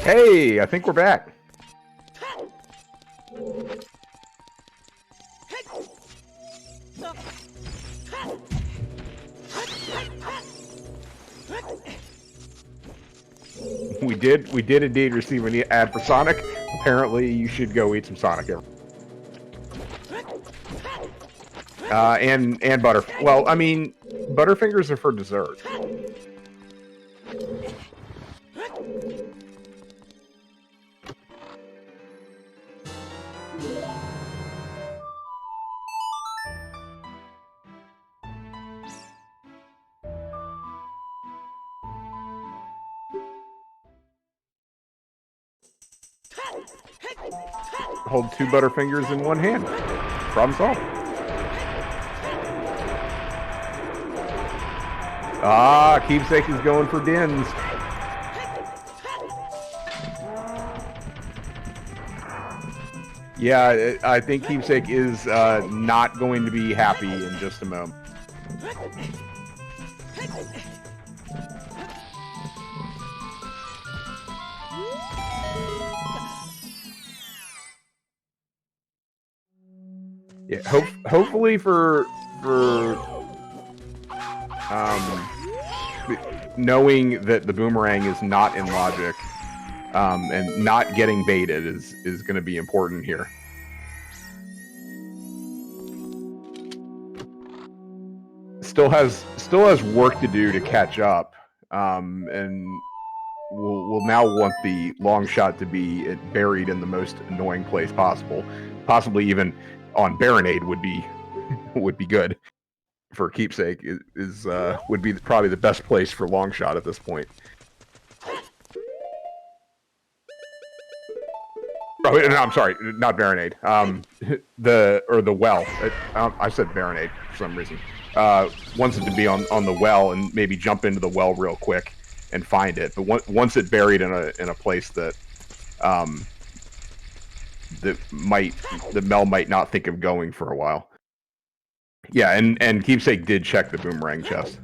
[SPEAKER 7] Hey, I think we're back. We did indeed receive an ad for Sonic. Apparently, you should go eat some Sonic. And well, I mean, Butterfingers are for dessert. Hold 2 Butterfingers in one hand. Problem solved. Ah, Keepsake is going for Dins. Yeah, I think Keepsake is not going to be happy in just a moment. Yeah, hopefully for knowing that the boomerang is not in logic and not getting baited is going to be important here. Still has work to do to catch up, and we'll now want the long shot to be buried in the most annoying place possible. Possibly even on Baronade would be good for Keepsake. Would be probably the best place for long shot at this point. Oh, no, I'm sorry, not Baronade. The well. I said Baronade for some reason. Wants it to be on the well and maybe jump into the well real quick and find it. But once it's buried in a place that Mel might not think of going for a while. Yeah, and Keepsake did check the boomerang chest.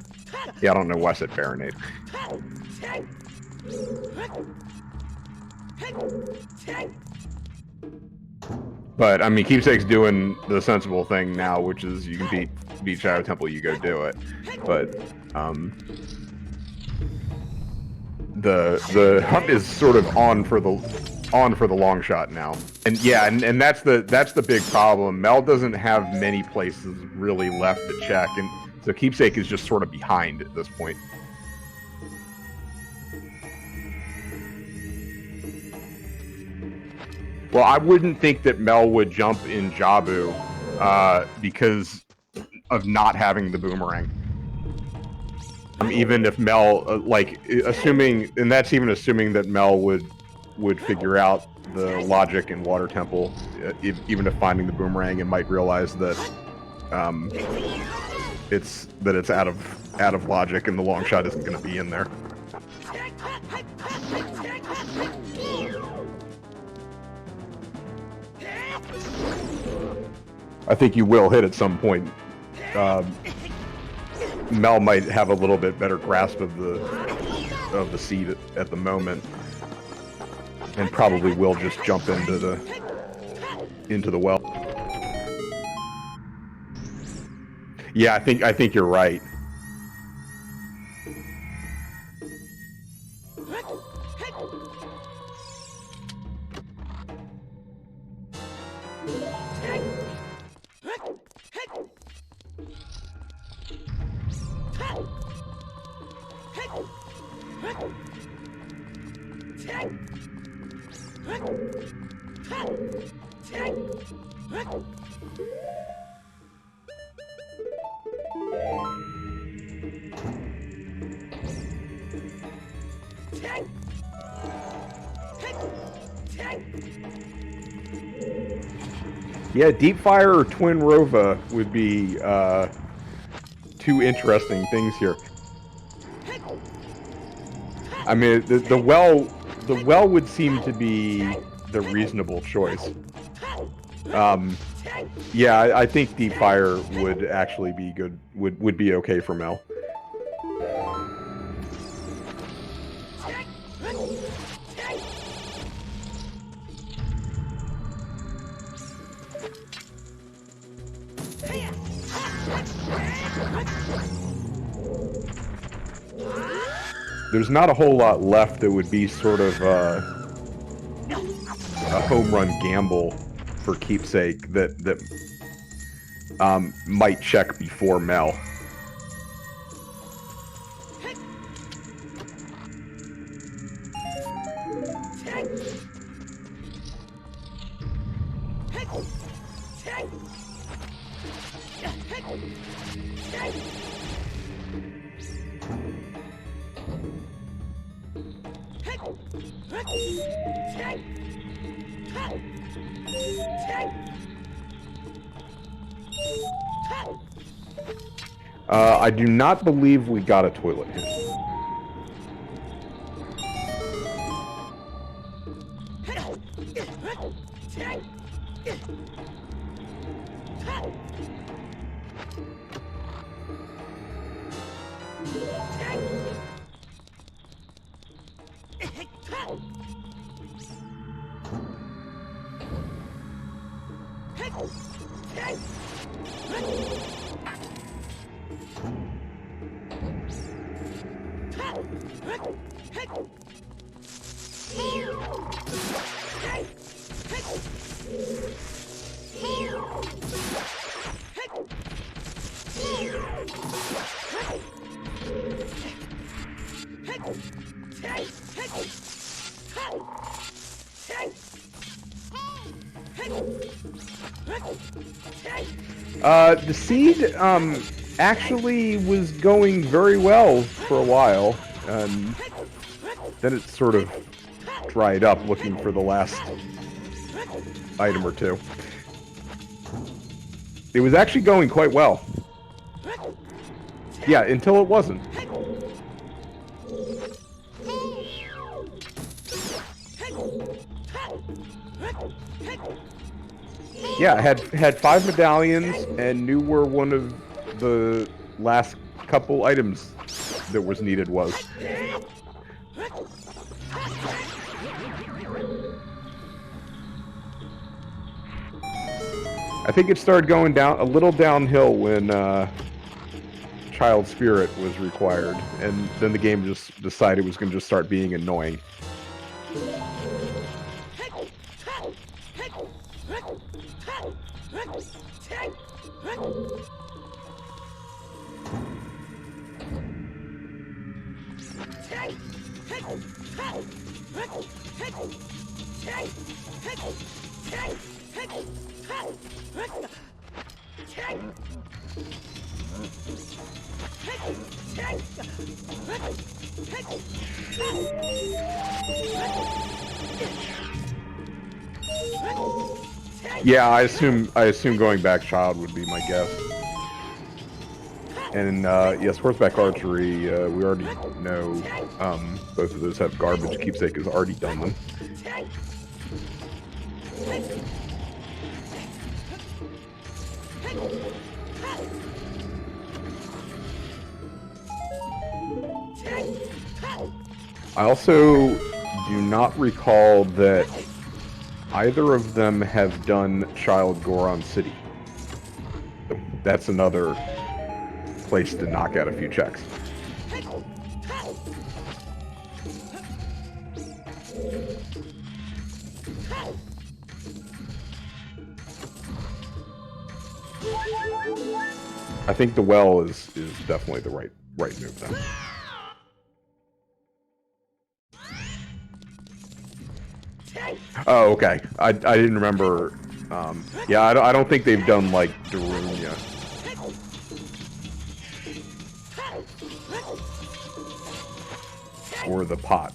[SPEAKER 7] Yeah, I don't know why I said Baronade. But I mean, Keepsake's doing the sensible thing now, which is you can beat Shadow Temple, you go do it. But the hunt is sort of on for the long shot now. And yeah, and that's the big problem. Mel doesn't have many places really left to check, and so Keepsake is just sort of behind at this point. Well, I wouldn't think that Mel would jump in Jabu because of not having the boomerang. Even if Mel, assuming, and that's even assuming that Mel would figure out the logic in Water Temple, even if finding the boomerang, and might realize that it's out of logic, and the long shot isn't going to be in there. I think you will hit at some point. Mel might have a little bit better grasp of the seed at the moment, and probably will just jump into the well. Yeah, I think you're right. Yeah, Deep Fire or Twin Rova would be two interesting things here. I mean, the well would seem to be the reasonable choice. Yeah, I think Deep Fire would actually be good. Would be okay for Mel. there's not a whole lot left that would be sort of a home run gamble for Keepsake that might check before Mel. I do not believe we got a toilet here. The seed actually was going very well for a while, and then it sort of dried up looking for the last item or two. It was actually going quite well. Yeah, until it wasn't. Yeah, had 5 medallions and knew where one of the last couple items that was needed was. I think it started going down a little downhill when Child Spirit was required, and then the game just decided it was going to just start being annoying. Yeah, I assume going back Child would be my guess. And yes, horseback archery, we already know both of those have garbage. Keepsake has already done them. I also do not recall that either of them have done Child Goron City. That's another place to knock out a few checks. I think the well is definitely the right move then. Oh, okay. I didn't remember. Yeah, I don't think they've done like Darunia. Or the pot.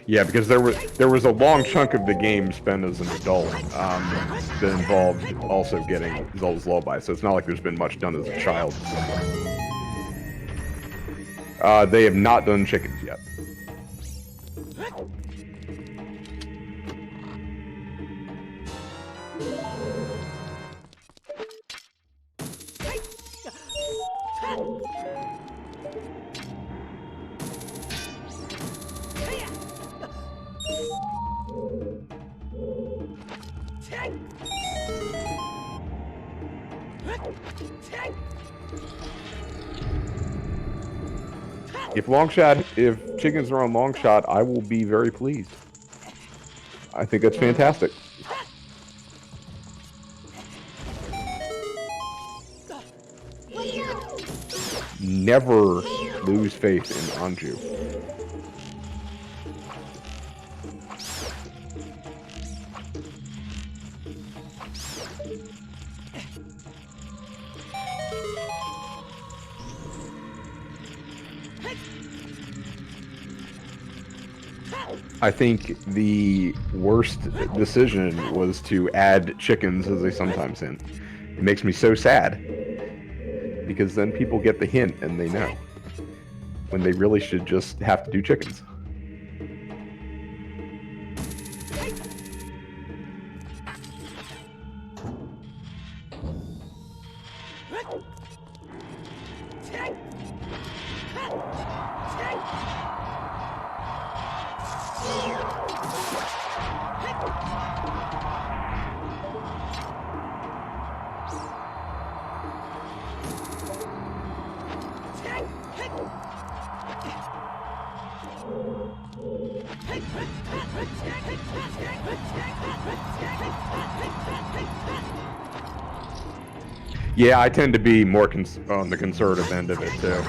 [SPEAKER 7] Yeah, because there was a long chunk of the game spent as an adult that involved also getting Zelda's Lullaby, so it's not like there's been much done as a child. They have not done chickens yet. If chickens are on long shot, I will be very pleased. I think that's fantastic. Never lose faith in Anju. I think the worst decision was to add chickens as they sometimes in. It makes me so sad. Because then people get the hint and they know. When they really should just have to do chickens. Yeah, I tend to be more on the conservative end of it, too.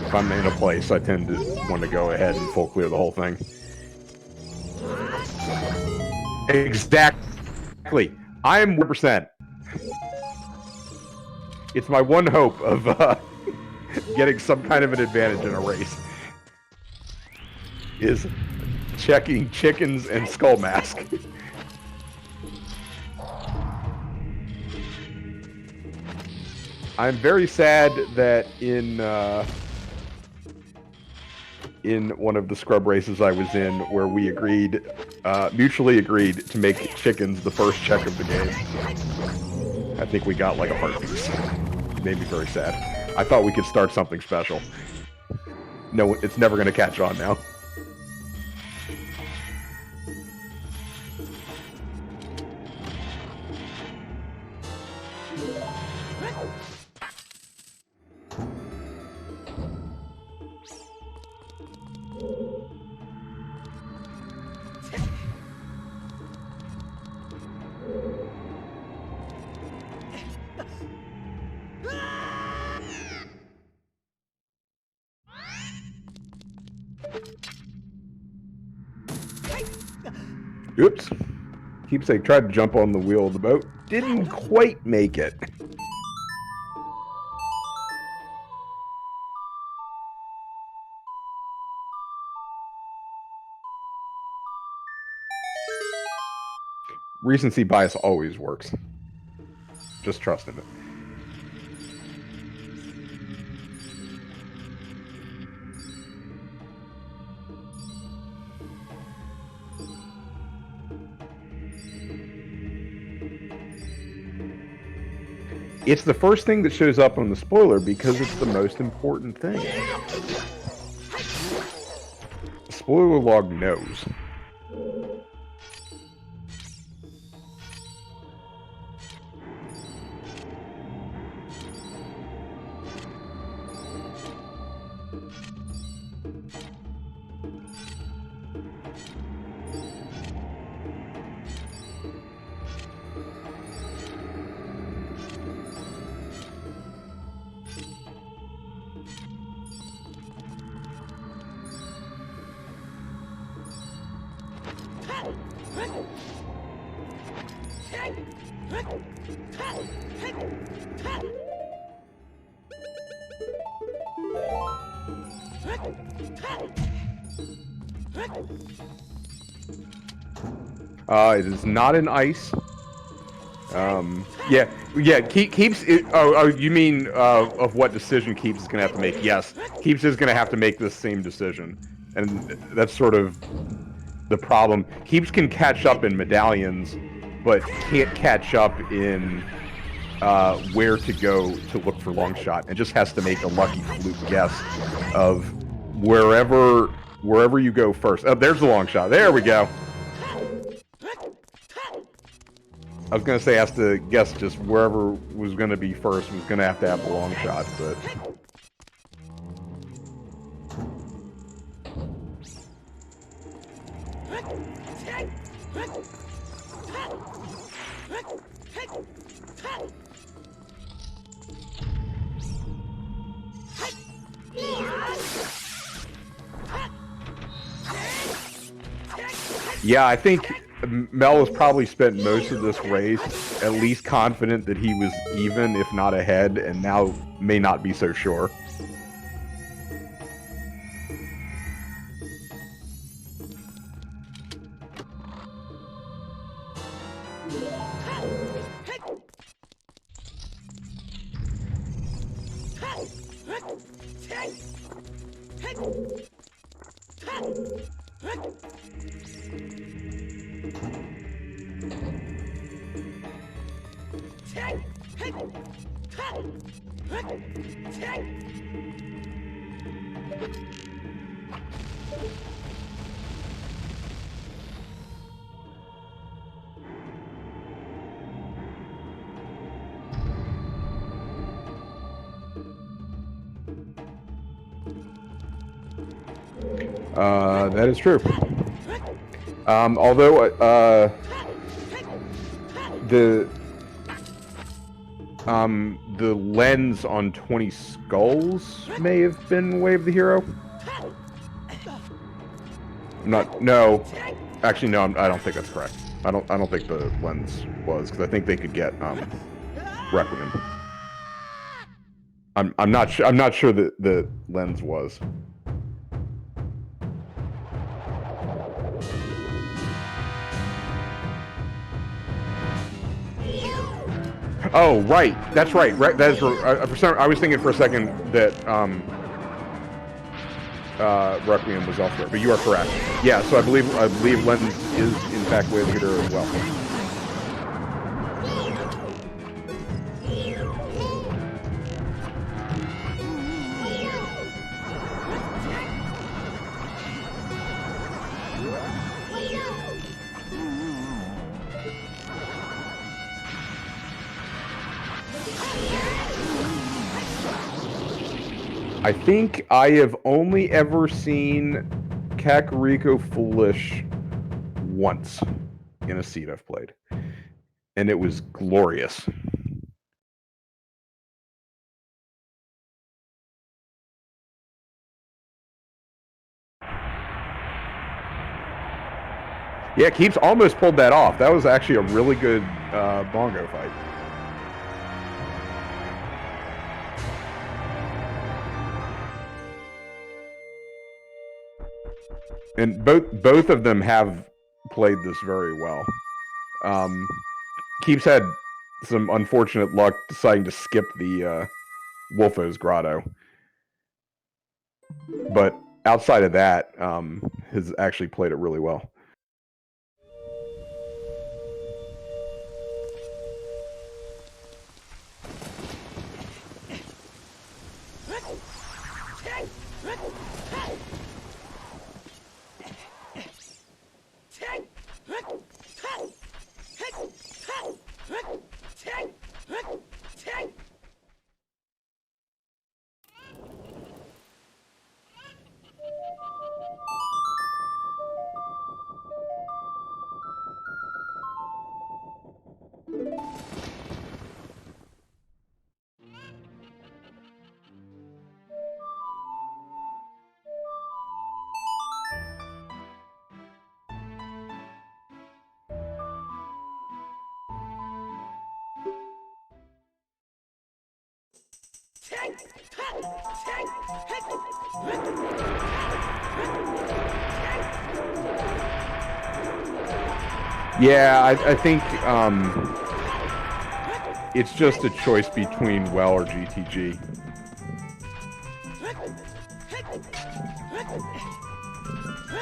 [SPEAKER 7] If I'm in a place, I tend to want to go ahead and full clear the whole thing. Exactly. I am 1%. It's my one hope of getting some kind of an advantage in a race. Is checking chickens and skull mask. I'm very sad that in one of the scrub races I was in, where we agreed, mutually agreed to make chickens the first check of the game. I think we got like a heart piece. It made me very sad. I thought we could start something special. No, it's never going to catch on now. Oops. Keepsake tried to jump on the wheel of the boat. Didn't quite make it. Recency bias always works. Just trust in it. It's the first thing that shows up on the spoiler because it's the most important thing. The spoiler log knows. It is not in ice. Keeps. You mean of what decision Keeps is gonna have to make? Yes, Keeps is gonna have to make this same decision, and that's sort of the problem. Keeps can catch up in medallions, but can't catch up in where to go to look for long shot, and just has to make a lucky fluke guess of wherever you go first. Oh, there's the long shot. There we go. I was gonna say has to guess just wherever was gonna be first was gonna have to have the long shot, but. Yeah, I think Mel has probably spent most of this race at least confident that he was even, if not ahead, and now may not be so sure. That is true. Although the lens on 20 Skulls may have been Way of the Hero. No, actually no, I don't think that's correct. I don't think the lens was, because I think they could get Requiem. I'm not sure that the lens was. Oh, right. That's right. Right. That is. I was thinking for a second that Requiem was elsewhere, but you are correct. Yeah. So I believe Lens is in fact Way of the Hero as well. I think I have only ever seen Kakariko Foolish once in a seat I've played, and it was glorious. Yeah, Keeps almost pulled that off. That was actually a really good bongo fight. And both of them have played this very well. Keeps had some unfortunate luck deciding to skip the Wolfo's Grotto. But outside of that, has actually played it really well. Yeah, I think it's just a choice between Well or GTG.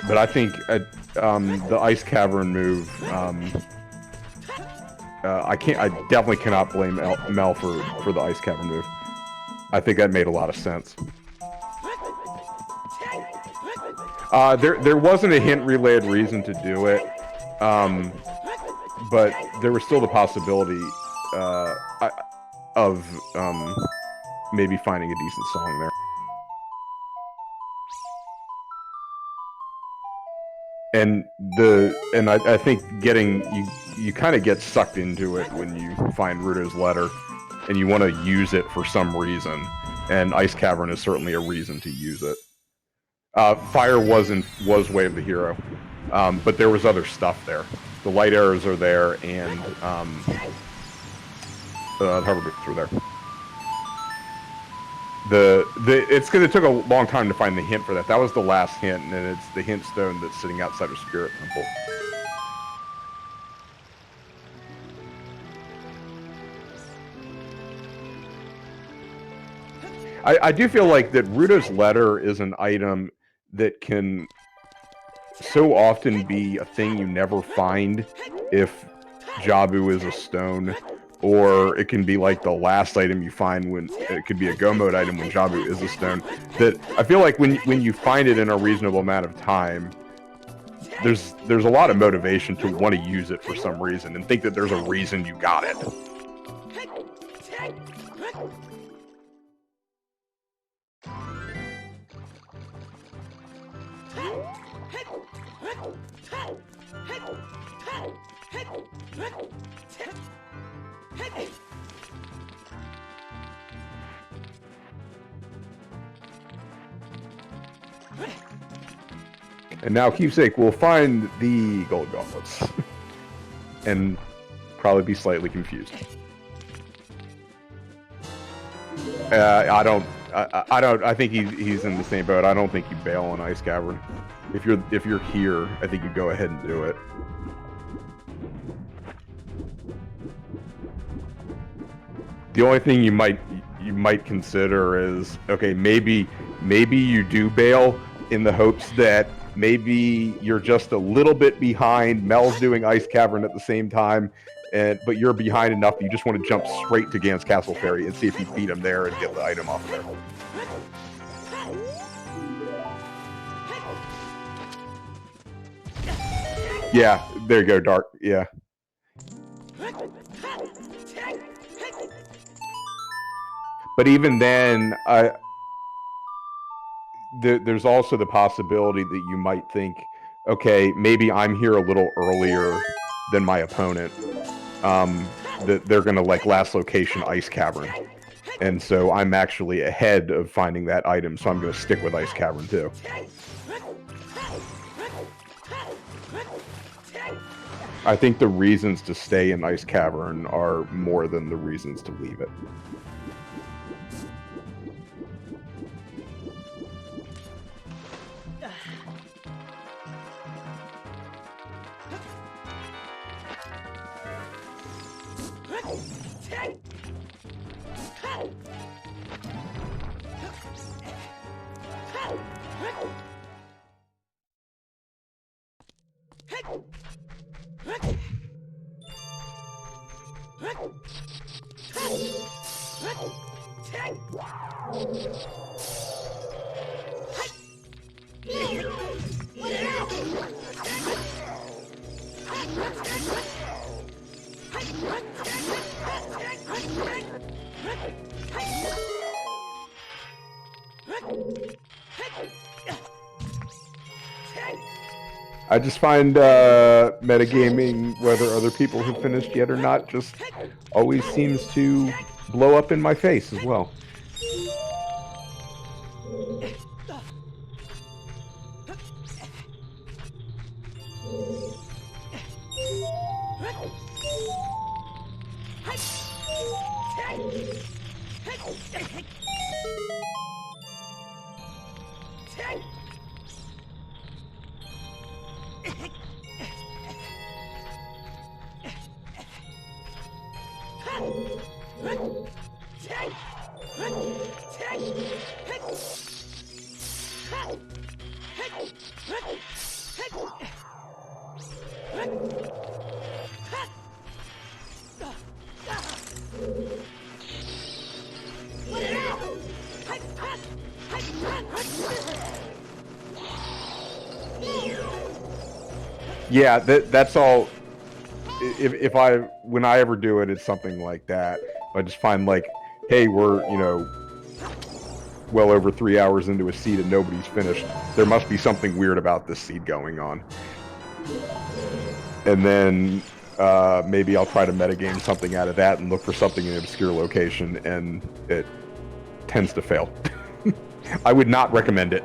[SPEAKER 7] But I think the Ice Cavern move, I definitely cannot blame Mel for the Ice Cavern move. I think that made a lot of sense. There wasn't a hint relayed reason to do it, but there was still the possibility of maybe finding a decent song there. And I think you kind of get sucked into it when you find Ruto's letter, and you want to use it for some reason. And Ice Cavern is certainly a reason to use it. Fire was Way of the Hero, but there was other stuff there. The light arrows are there, and the hover boots were there. It's gonna took a long time to find the hint for that. That was the last hint, and it's the hint stone that's sitting outside of Spirit Temple. I do feel like that Ruto's letter is an item that can so often be a thing you never find if Jabu is a stone, or it can be like the last item you find when it could be a go mode item when Jabu is a stone. That I feel like when you find it in a reasonable amount of time, there's a lot of motivation to want to use it for some reason and think that there's a reason you got it. And now Keepsake will find the gold gauntlets and probably be slightly confused. I think he's in the same boat. I don't think you bail on Ice Cavern. If you're here, I think you go ahead and do it. The only thing you might consider is, okay, maybe you do bail in the hopes that maybe you're just a little bit behind. Mel's doing Ice Cavern at the same time, but you're behind enough that you just want to jump straight to Gan's Castle Ferry and see if you beat him there and get the item off of there. Yeah, there you go, Dark. Yeah. But even then, there's also the possibility that you might think, okay, maybe I'm here a little earlier than my opponent. That they're gonna like last location Ice Cavern, and so I'm actually ahead of finding that item, so I'm gonna stick with Ice Cavern too. I think the reasons to stay in Ice Cavern are more than the reasons to leave it. I just find metagaming, whether other people have finished yet or not, just always seems to blow up in my face as well. Yeah, that's all. when I ever do it, it's something like that. I just find like, hey, we're well over 3 hours into a seed and nobody's finished. There must be something weird about this seed going on. And then maybe I'll try to metagame something out of that and look for something in an obscure location, and it tends to fail. I would not recommend it.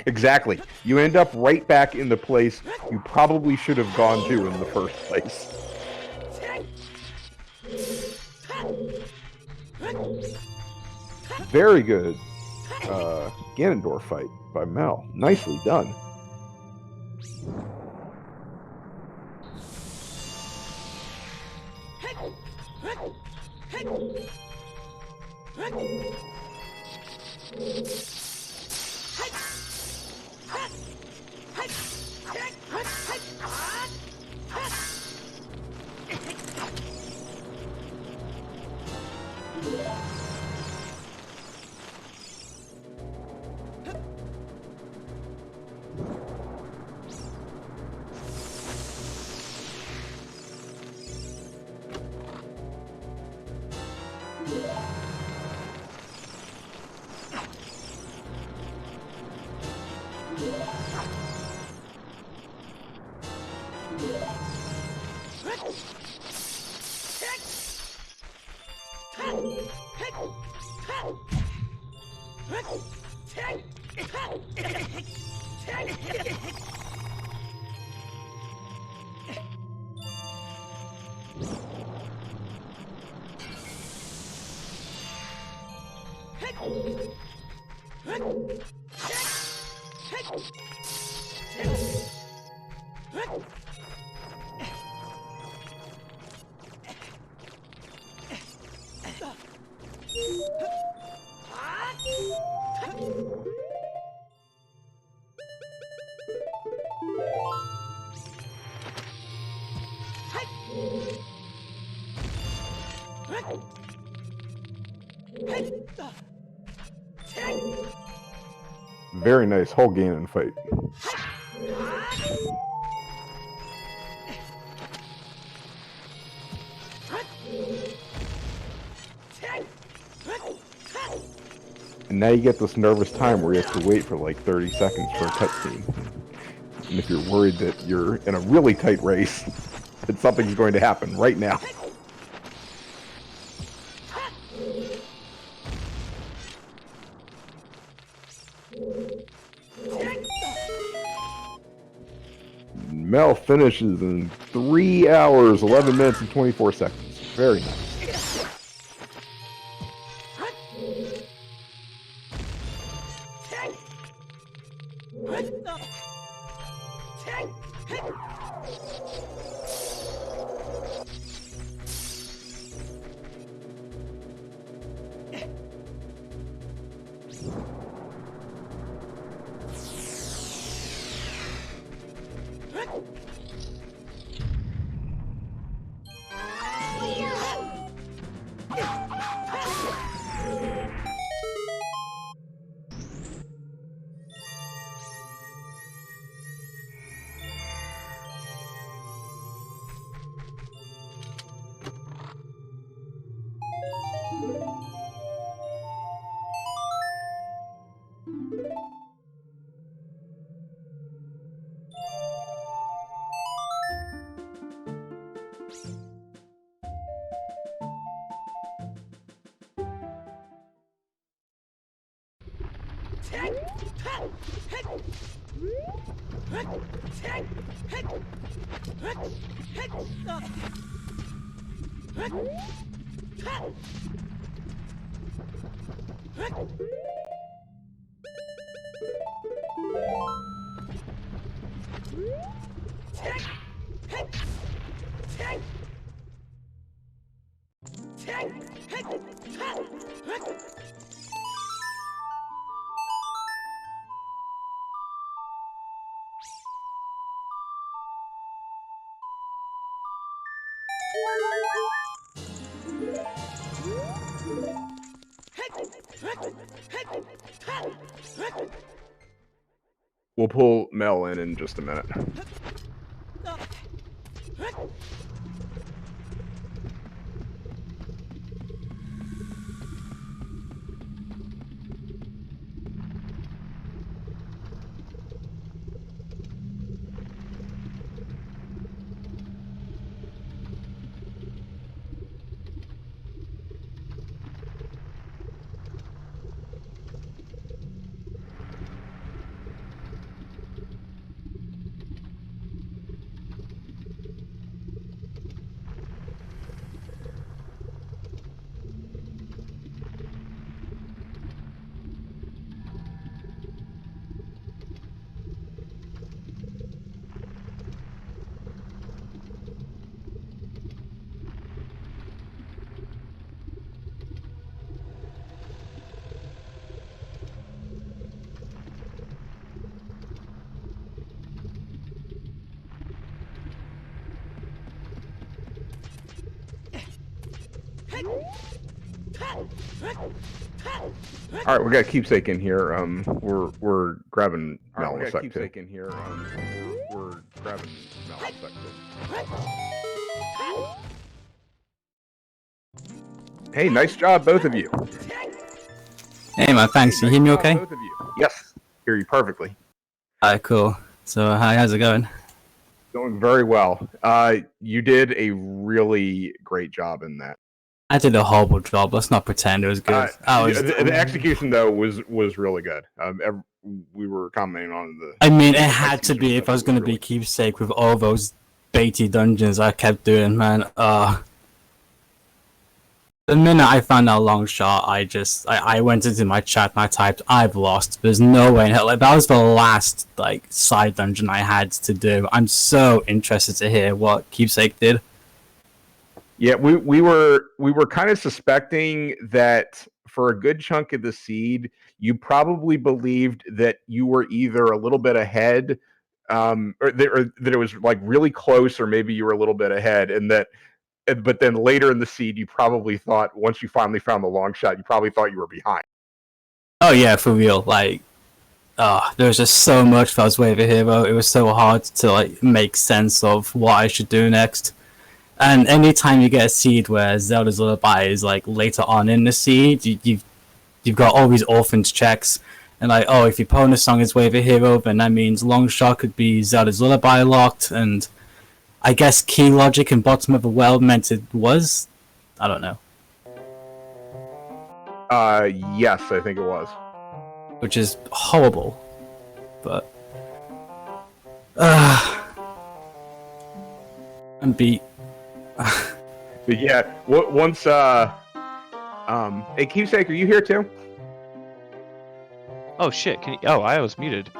[SPEAKER 7] Exactly. You end up right back in the place you probably should have gone to in the first place. Very good Ganondorf fight by Mel. Nicely done. Very nice whole Ganon fight. And now you get this nervous time where you have to wait for like 30 seconds for a cutscene. And if you're worried that you're in a really tight race, that something's going to happen right now. Mel finishes in 3 hours, 11 minutes, and 24 seconds. Very nice. We'll pull Mel in just a minute. All right, we got Keepsake in here. We're grabbing Mel in a sec too. In here. We're grabbing Mel in a sec too. Hey, nice job, both of you.
[SPEAKER 4] Hey man, thanks. You hear me okay?
[SPEAKER 7] Both of you. Yes, hear you perfectly.
[SPEAKER 4] Alright, cool. So how's it going?
[SPEAKER 7] Going very well. You did a really great job in that.
[SPEAKER 4] I did a horrible job. Let's not pretend it was good.
[SPEAKER 7] The execution though was really good. We were commenting on the.
[SPEAKER 4] I mean, it had to be if I was going to be Keepsake with all those baity dungeons I kept doing, man. The minute I found that long shot, I went into my chat and I typed, "I've lost." There's no way in hell. Like, that was the last side dungeon I had to do. I'm so interested to hear what Keepsake did.
[SPEAKER 7] Yeah, we were kind of suspecting that for a good chunk of the seed, you probably believed that you were either a little bit ahead, or that it was really close, or maybe you were a little bit ahead, but then later in the seed, you probably thought, once you finally found the long shot, you probably thought you were behind.
[SPEAKER 4] Oh yeah, for real. There was just so much that was way over hero. It was so hard to make sense of what I should do next. And anytime you get a seed where Zelda's Lullaby is later on in the seed, you've got all these orphans checks, and if your opponent's song is Wave a Hero, then that means long shot could be Zelda's Lullaby locked, and I guess key logic and bottom of the well meant it was. I don't know.
[SPEAKER 7] Yes, I think it was.
[SPEAKER 4] Which is horrible, but I'm beat.
[SPEAKER 7] But yeah, once hey Keepsake, are you here too?
[SPEAKER 8] Oh shit! I was muted.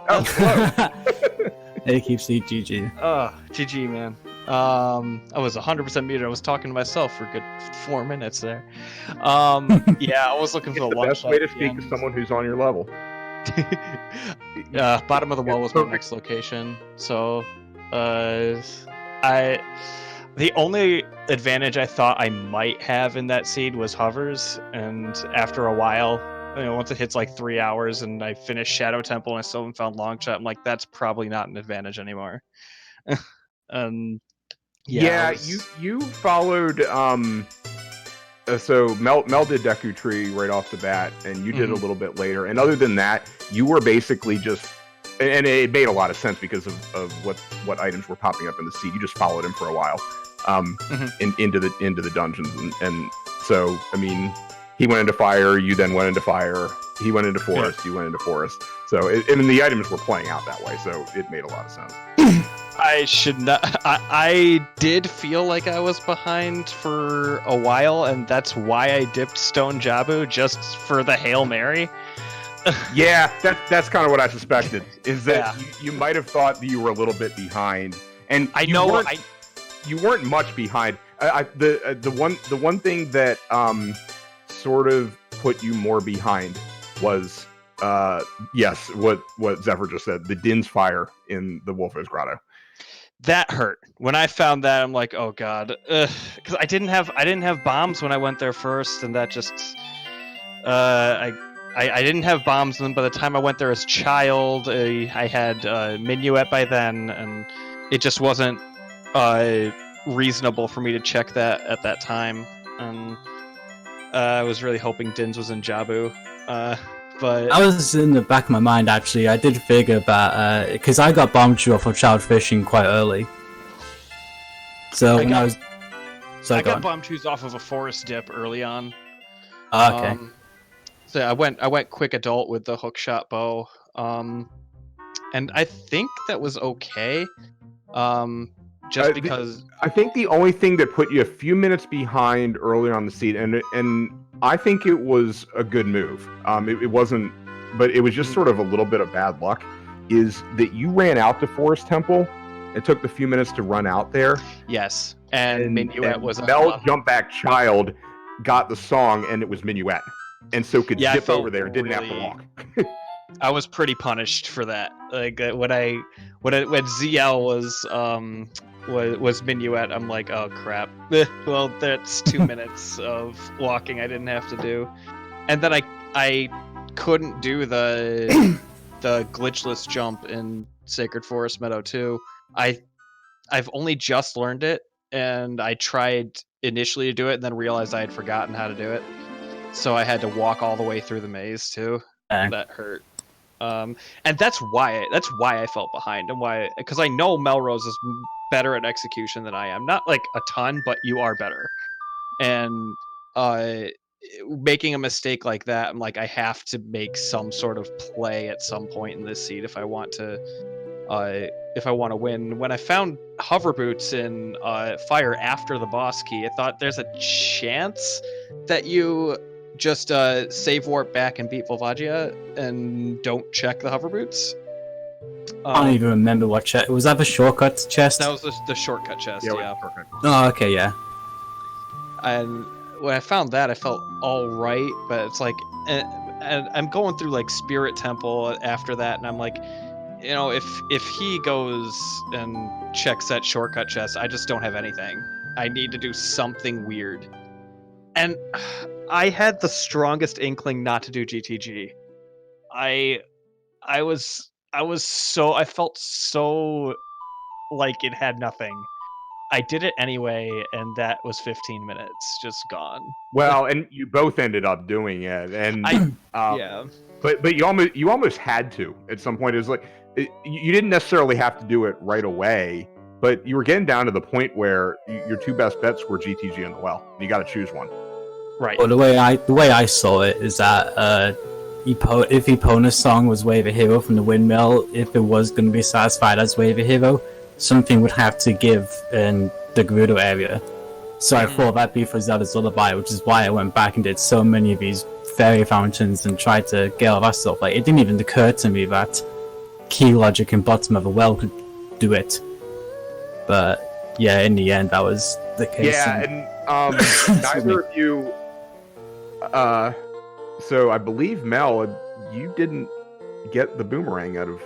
[SPEAKER 7] Oh, hello.
[SPEAKER 4] Hey Keepsake, GG.
[SPEAKER 8] GG man. I was 100% muted. I was talking to myself for a good 4 minutes there. Yeah, I was looking for the long
[SPEAKER 7] best
[SPEAKER 8] shot
[SPEAKER 7] way to speak to someone who's on your level.
[SPEAKER 8] Bottom of the wall was my next location. So, the only advantage I thought I might have in that seed was hovers, and after a while, once it hits 3 hours and I finish Shadow Temple and I still haven't found long shot, I'm like, that's probably not an advantage anymore.
[SPEAKER 7] Yeah, you followed so Mel did Deku Tree right off the bat, and you did a little bit later. And other than that, you were basically just, and it made a lot of sense because of what items were popping up in the seed. You just followed him for a while, into the dungeons, and so I mean, he went into fire, you then went into fire. He went into forest, you went into forest. So and the items were playing out that way, so it made a lot of sense.
[SPEAKER 8] I should not. I did feel like I was behind for a while, and that's why I dipped Stone Jabu just for the Hail Mary.
[SPEAKER 7] Yeah, that's kind of what I suspected. Is that you might have thought that you were a little bit behind, and you weren't much behind. The one thing that sort of put you more behind was yes, what Zephyr just said, the Din's fire in the Wolfo's Grotto.
[SPEAKER 8] That hurt. When I found that, I'm like, oh god, because I didn't have bombs when I went there first, and that just I didn't have bombs, and by the time I went there as a child, I had Minuet by then, and it just wasn't reasonable for me to check that at that time. And I was really hoping Dins was in Jabu, but
[SPEAKER 4] I was in the back of my mind actually. I did figure about because I got bomb chew off of child fishing quite early. So I got
[SPEAKER 8] bomb chews off of a forest dip early on.
[SPEAKER 4] Oh, okay.
[SPEAKER 8] So I went quick adult with the hookshot bow, and I think that was okay. Just because
[SPEAKER 7] I think the only thing that put you a few minutes behind earlier on the seed, and I think it was a good move. It wasn't, but it was just sort of a little bit of bad luck. Is that you ran out to Forest Temple? It took the few minutes to run out there.
[SPEAKER 8] Yes, and Minuet was
[SPEAKER 7] Mel Jump Back Child got the song, and it was Minuet, and so could zip over there and didn't have to walk.
[SPEAKER 8] I was pretty punished for that. Like when ZL was Minuet, I'm like, oh crap. Well, that's 2 minutes of walking I didn't have to do, and then I couldn't do the glitchless jump in Sacred Forest Meadow 2. I've only just learned it, and I tried initially to do it, and then realized I had forgotten how to do it. So I had to walk all the way through the maze too. That hurt. And that's why I felt behind, and because I know Melrose is better at execution than I am. Not like a ton, but you are better. And making a mistake like that, I'm like, I have to make some sort of play at some point in this seed if I want to win. When I found hover boots in Fire after the boss key, I thought there's a chance that you just save warp back and beat Volvagia and don't check the hover boots.
[SPEAKER 4] I don't even remember what chest. Was that the shortcut chest?
[SPEAKER 8] That was the shortcut chest, yeah.
[SPEAKER 4] Oh, okay, yeah.
[SPEAKER 8] And when I found that, I felt all right, but it's like, and I'm going through like Spirit Temple after that, and I'm like, you know, if he goes and checks that shortcut chest, I just don't have anything. I need to do something weird. And I had the strongest inkling not to do GTG. I felt so like it had nothing. I did it anyway, and that was 15 minutes just gone.
[SPEAKER 7] Well, and you both ended up doing it, and
[SPEAKER 8] yeah.
[SPEAKER 7] But you almost had to at some point. It was like you didn't necessarily have to do it right away, but you were getting down to the point where your two best bets were GTG and the well. And you got to choose one.
[SPEAKER 8] Right.
[SPEAKER 4] Well, the way I saw it is that if Epona's song was Wave a Hero from the windmill, if it was going to be satisfied as Wave a Hero, something would have to give in the Gerudo area. So I thought that'd be for Zelda's Lullaby, which is why I went back and did so many of these fairy fountains and tried to get all that stuff. Like, it didn't even occur to me that key logic and bottom of a well could do it. But yeah, in the end, that was the case.
[SPEAKER 7] Yeah, and neither of you. So I believe Mel, you didn't get the boomerang out of.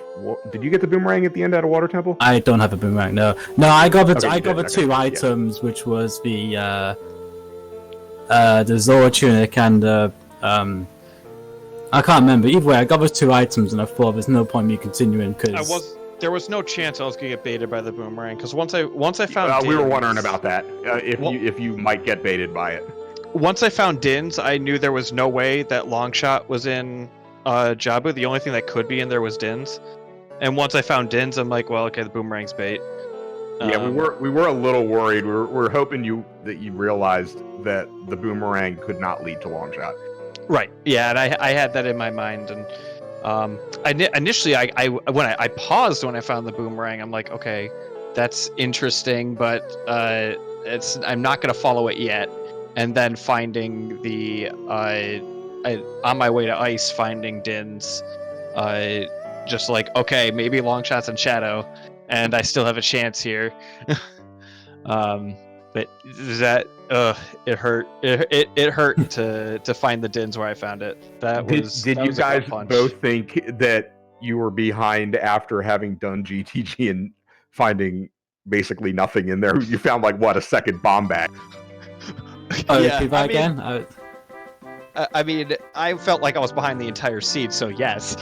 [SPEAKER 7] Did you get the boomerang at the end out of Water Temple?
[SPEAKER 4] I don't have a boomerang. No. I got the two items, which was the Zora tunic and I can't remember. Either way, I got those two items, and I thought there's no point in me continuing because
[SPEAKER 8] there was no chance I was gonna get baited by the boomerang, because once I found
[SPEAKER 7] we were wondering about that. If you might get baited by it.
[SPEAKER 8] Once I found Dins, I knew there was no way that Longshot was in Jabu. The only thing that could be in there was Dins. And once I found Dins, I'm like, well, okay, the boomerang's bait.
[SPEAKER 7] Yeah, we were a little worried. We were hoping that you realized that the boomerang could not lead to Longshot.
[SPEAKER 8] Right. Yeah, and I had that in my mind, and initially when I paused when I found the boomerang. I'm like, okay, that's interesting, but I'm not gonna follow it yet. And then finding the on my way to ice, finding Dins, just like, okay, maybe Longshot's in Shadow, and I still have a chance here. But that it hurt. It hurt to find the Dins where I found it. Did
[SPEAKER 7] you guys both think that you were behind after having done GTG and finding basically nothing in there? You found like a second bomb bag.
[SPEAKER 4] Oh, yeah, again?
[SPEAKER 8] I mean, I felt like I was behind the entire seed, so yes.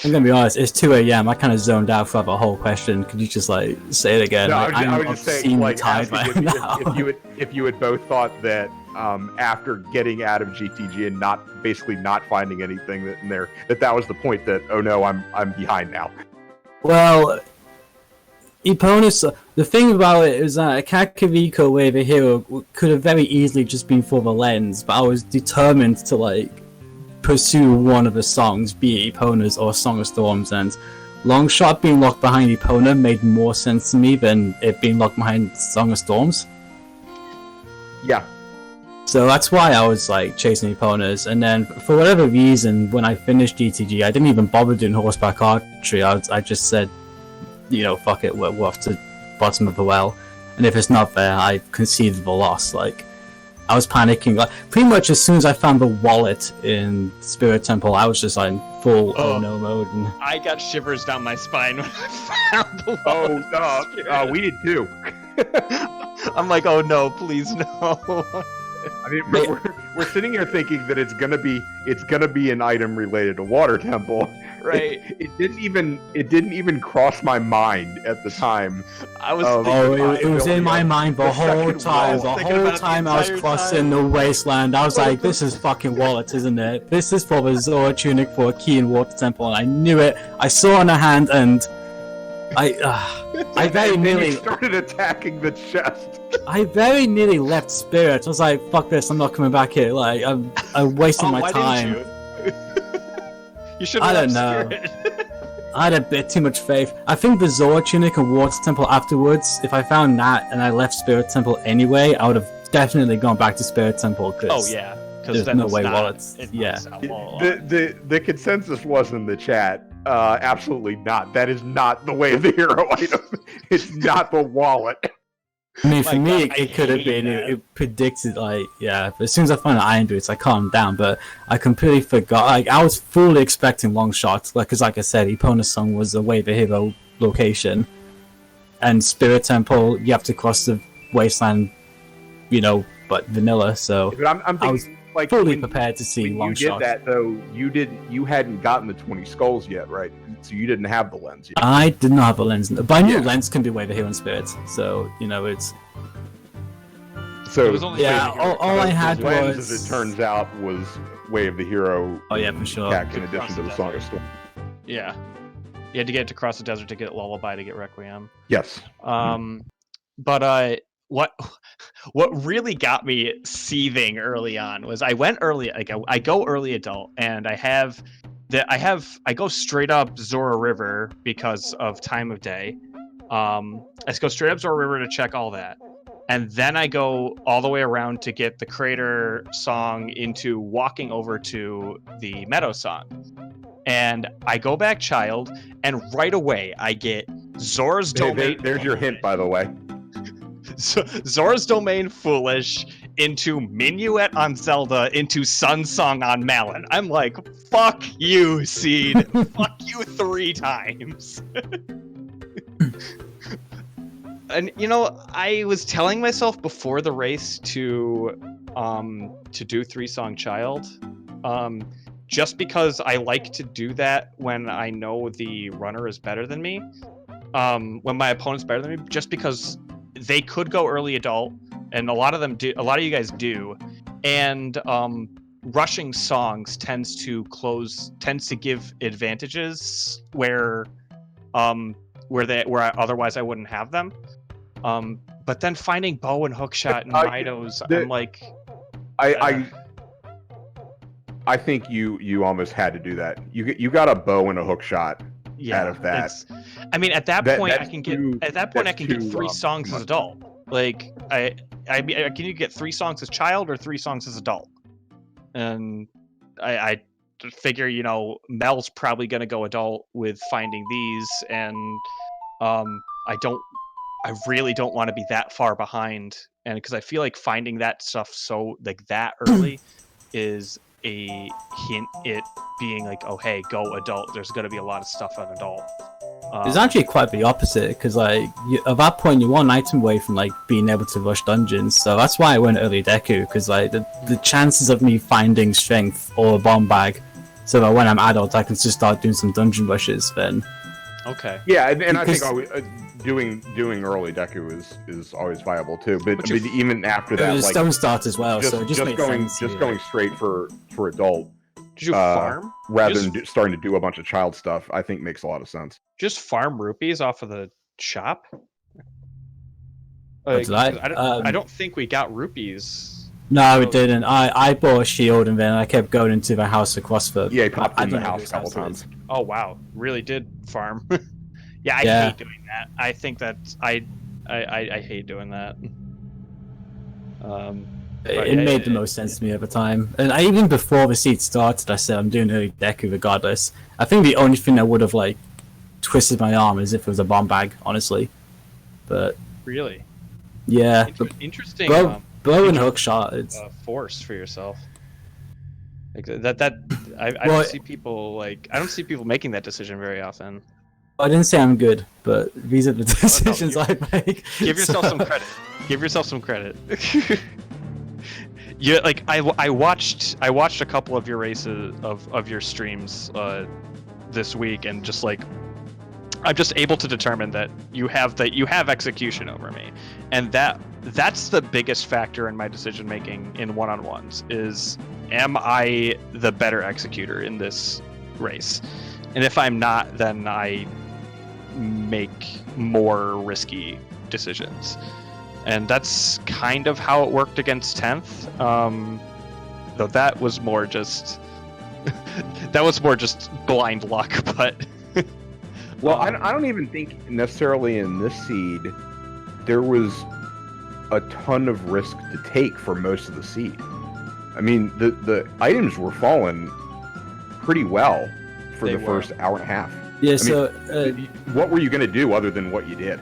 [SPEAKER 4] I'm gonna be honest, it's 2 a.m. I kind of zoned out throughout the whole question. Could you just like say it again?
[SPEAKER 7] No,
[SPEAKER 4] like,
[SPEAKER 7] I was just saying, like, asking if you had both thought that after getting out of GTG and basically not finding anything in there, that was the point that, oh no, I'm behind now.
[SPEAKER 4] Well, Eponus, the thing about it is that Kakariko Wave of Hero could have very easily just been for the lens, but I was determined to like pursue one of the songs, be it Epona's or Song of Storms, and Longshot being locked behind Epona made more sense to me than it being locked behind Song of Storms.
[SPEAKER 7] Yeah.
[SPEAKER 4] So that's why I was like chasing Epona's, and then for whatever reason, when I finished GTG, I didn't even bother doing horseback archery. I just said, you know, fuck it, we're off to bottom of the well, and if it's not there, I conceded the loss. Like, I was panicking. Like, pretty much as soon as I found the wallet in Spirit Temple, I was just like in full oh no mode. And
[SPEAKER 8] I got shivers down my spine when I found the wallet.
[SPEAKER 7] We did too.
[SPEAKER 8] I'm like, oh no, please no.
[SPEAKER 7] I mean, we're sitting here thinking that it's gonna be an item related to Water Temple.
[SPEAKER 8] Right.
[SPEAKER 7] It didn't even cross my mind at the time.
[SPEAKER 8] I was.
[SPEAKER 4] It was in my mind the whole time. The whole time I was crossing the wasteland, I was like, "This is fucking wallet, isn't it? This is for the Zora tunic for a key in Water Temple," and I knew it. I saw on her hand, and I very nearly
[SPEAKER 7] started attacking the chest.
[SPEAKER 4] I very nearly left Spirit. I was like, "Fuck this! I'm not coming back here. Like, I'm wasting my time."
[SPEAKER 8] You should.
[SPEAKER 4] I don't know. I had a bit too much faith. I think the Zora tunic and Water Temple afterwards, if I found that and I left Spirit Temple anyway, I would have definitely gone back to Spirit Temple.
[SPEAKER 8] Oh yeah,
[SPEAKER 4] because there's no way wallets. Yeah.
[SPEAKER 7] The consensus was in the chat. Absolutely not. That is not the way of the hero item. It's not the wallet.
[SPEAKER 4] I mean, for me, it could have been. It predicted, like, yeah. But as soon as I found the Iron Boots, I calmed down. But I completely forgot. Like, I was fully expecting long shots. Like, because, like I said, Epona's song was a Wave of Hero location, and Spirit Temple, you have to cross the wasteland, you know, but vanilla. So
[SPEAKER 7] but I'm thinking,
[SPEAKER 4] I was
[SPEAKER 7] like,
[SPEAKER 4] fully prepared to see long shots.
[SPEAKER 7] You did that though. You hadn't gotten the 20 skulls yet, right? So you didn't have the lens yet.
[SPEAKER 4] I did not have a lens, but I knew lens can be Wave of Hero and Spirits, so you know it's.
[SPEAKER 7] So
[SPEAKER 4] all I had
[SPEAKER 7] lens,
[SPEAKER 4] was,
[SPEAKER 7] as it turns out, was Way of the Hero.
[SPEAKER 4] Oh yeah, for sure.
[SPEAKER 7] In addition to the Song of Storm.
[SPEAKER 8] Yeah, you had to get to cross the desert to get Lullaby to get Requiem.
[SPEAKER 7] Yes.
[SPEAKER 8] But what really got me seething early on was I went early. Like I go early adult, and I go straight up Zora River because of time of day. I go straight up Zora River to check all that. And then I go all the way around to get the Crater song into walking over to the Meadow song. And I go back Child, and right away I get Zora's Domain.
[SPEAKER 7] There's your hint, by the way.
[SPEAKER 8] Zora's Domain Foolish into Minuet on Zelda into Sun Song on Malon. I'm like, fuck you, Seed. Fuck you 3 times. And you know, I was telling myself before the race to do 3-song Child, just because I like to do that when I know the runner is better than me, when my opponent's better than me, just because they could go early adult, and a lot of them do. A lot of you guys do, and rushing songs tends to give advantages where otherwise I wouldn't have them. But then finding bow and hookshot and Midos, I'm like,
[SPEAKER 7] I think you almost had to do that. You got a bow and a hookshot out of that.
[SPEAKER 8] I mean, at that point, I can get 3 songs as adult. Like, can you get 3 songs as child or 3 songs as adult? And I figure, you know, Mel's probably going to go adult with finding these, and I really don't want to be that far behind, and because I feel like finding that stuff so like that early is a hint it being like, oh hey, go adult. There's going to be a lot of stuff on adult.
[SPEAKER 4] It's actually quite the opposite, because like at that point you're one item away from like being able to rush dungeons, so that's why I went early Deku, because like the chances of me finding strength or a bomb bag, so that when I'm adult I can just start doing some dungeon rushes then.
[SPEAKER 8] Okay.
[SPEAKER 7] Yeah, and I think doing early Deku is always viable too. But even after that,
[SPEAKER 4] like
[SPEAKER 7] stone
[SPEAKER 4] start as well, so it just made sense.
[SPEAKER 7] Going straight for adult.
[SPEAKER 8] Did you farm
[SPEAKER 7] rather than starting to do a bunch of child stuff? I think makes a lot of sense.
[SPEAKER 8] Just farm rupees off of the shop.
[SPEAKER 4] Like,
[SPEAKER 8] I don't think we got rupees.
[SPEAKER 4] No, we didn't. I bought a shield and then I kept going into the house across the.
[SPEAKER 7] Yeah, he popped in the house a couple times.
[SPEAKER 8] Oh wow, really did farm. Yeah, I hate doing that. I think that I hate doing that.
[SPEAKER 4] It made the most sense to me at the time, and even before the seed started, I said I'm doing early Deku regardless. I think the only thing that would have like twisted my arm is if it was a bomb bag, honestly. But
[SPEAKER 8] really,
[SPEAKER 4] yeah,
[SPEAKER 8] interesting.
[SPEAKER 4] Bow and hook shot. It's
[SPEAKER 8] force for yourself. Like that. I don't see people I don't see people making that decision very often.
[SPEAKER 4] I didn't say I'm good, but these are the decisions I make.
[SPEAKER 8] Give yourself some credit. Give yourself some credit. Yeah, like I watched a couple of your races of your streams this week, and just like I'm just able to determine that you have execution over me, and that's the biggest factor in my decision making in one-on-ones is, am I the better executor in this race? And if I'm not, then I make more risky decisions. And that's kind of how it worked against 10th. Though that was more just blind luck, but
[SPEAKER 7] well, I don't even think necessarily in this seed there was a ton of risk to take for most of the seed. I mean, the items were falling pretty well for the first hour and a half.
[SPEAKER 4] Yeah,
[SPEAKER 7] what were you going to do other than what you did?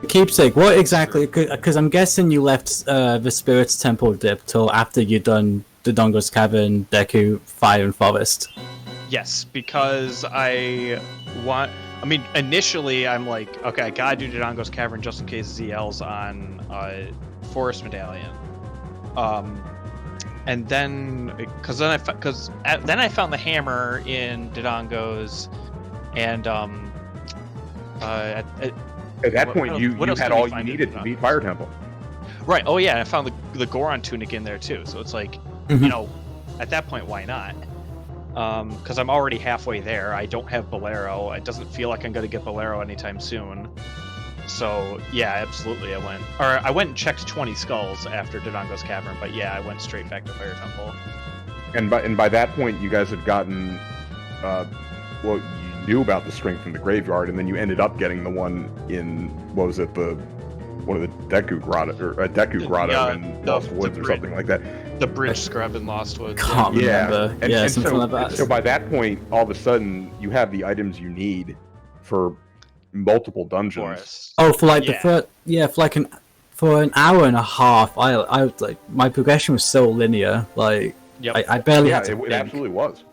[SPEAKER 4] Keepsake, what exactly? Because I'm guessing you left the Spirit's Temple dip till after you'd done the Dodongo's Cavern, Deku, Fire, and Forest.
[SPEAKER 8] Yes, because initially I'm like, okay, I gotta do Dodongo's Cavern just in case ZL's on Forest Medallion. And then, then I found the hammer in Dodongo's, and
[SPEAKER 7] at that point, you had all you needed to beat Fire Temple.
[SPEAKER 8] Right. Oh yeah, I found the Goron tunic in there too. So it's like, you know, at that point, why not? Because I'm already halfway there. I don't have Bolero. It doesn't feel like I'm going to get Bolero anytime soon. So yeah, absolutely, I went and checked 20 skulls after Dodongo's Cavern. But yeah, I went straight back to Fire Temple.
[SPEAKER 7] And by that point, you guys had gotten, you knew about the strength in the graveyard, and then you ended up getting the one in one of the Deku Grotto in Lost Woods or something like that.
[SPEAKER 8] The bridge scrub in Lost Woods.
[SPEAKER 4] Can't remember.
[SPEAKER 7] And
[SPEAKER 4] something like that.
[SPEAKER 7] So by that point, all of a sudden, you have the items you need for multiple dungeons.
[SPEAKER 4] Oh, for like for an hour and a half, I like my progression was so linear. Like, I barely had to.
[SPEAKER 7] It absolutely was.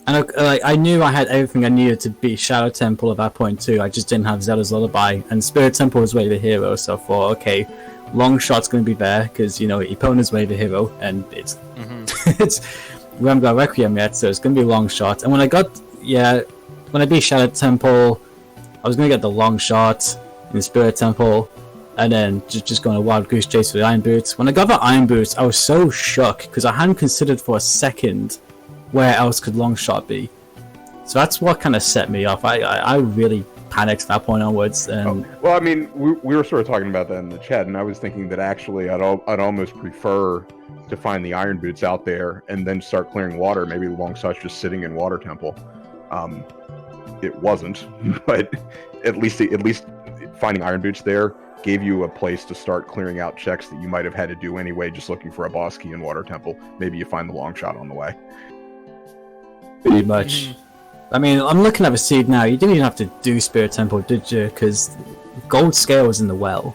[SPEAKER 4] And I knew I had everything I needed to beat Shadow Temple at that point too. I just didn't have Zelda's Lullaby, and Spirit Temple was way the hero. So I thought, okay, long shot's going to be there because Epona's way the hero, and it's we haven't got Requiem yet, so it's going to be a long shot. And when I beat Shadow Temple, I was going to get the long shot in Spirit Temple, and then just going a wild goose chase for the Iron Boots. When I got the Iron Boots, I was so shook because I hadn't considered for a second where else could long shot be. So that's what kind of set me off. I really panicked at that point onwards. And
[SPEAKER 7] well, I mean, we were sort of talking about that in the chat, and I was thinking that actually I'd almost prefer to find the Iron Boots out there and then start clearing water. Maybe long shot's just sitting in Water Temple. It wasn't, but at least finding Iron Boots there gave you a place to start clearing out checks that you might have had to do anyway, just looking for a boss key in Water Temple. Maybe you find the long shot on the way.
[SPEAKER 4] Pretty much. I mean, I'm looking at the seed now. You didn't even have to do Spirit Temple, did you? Because gold scale was in the well.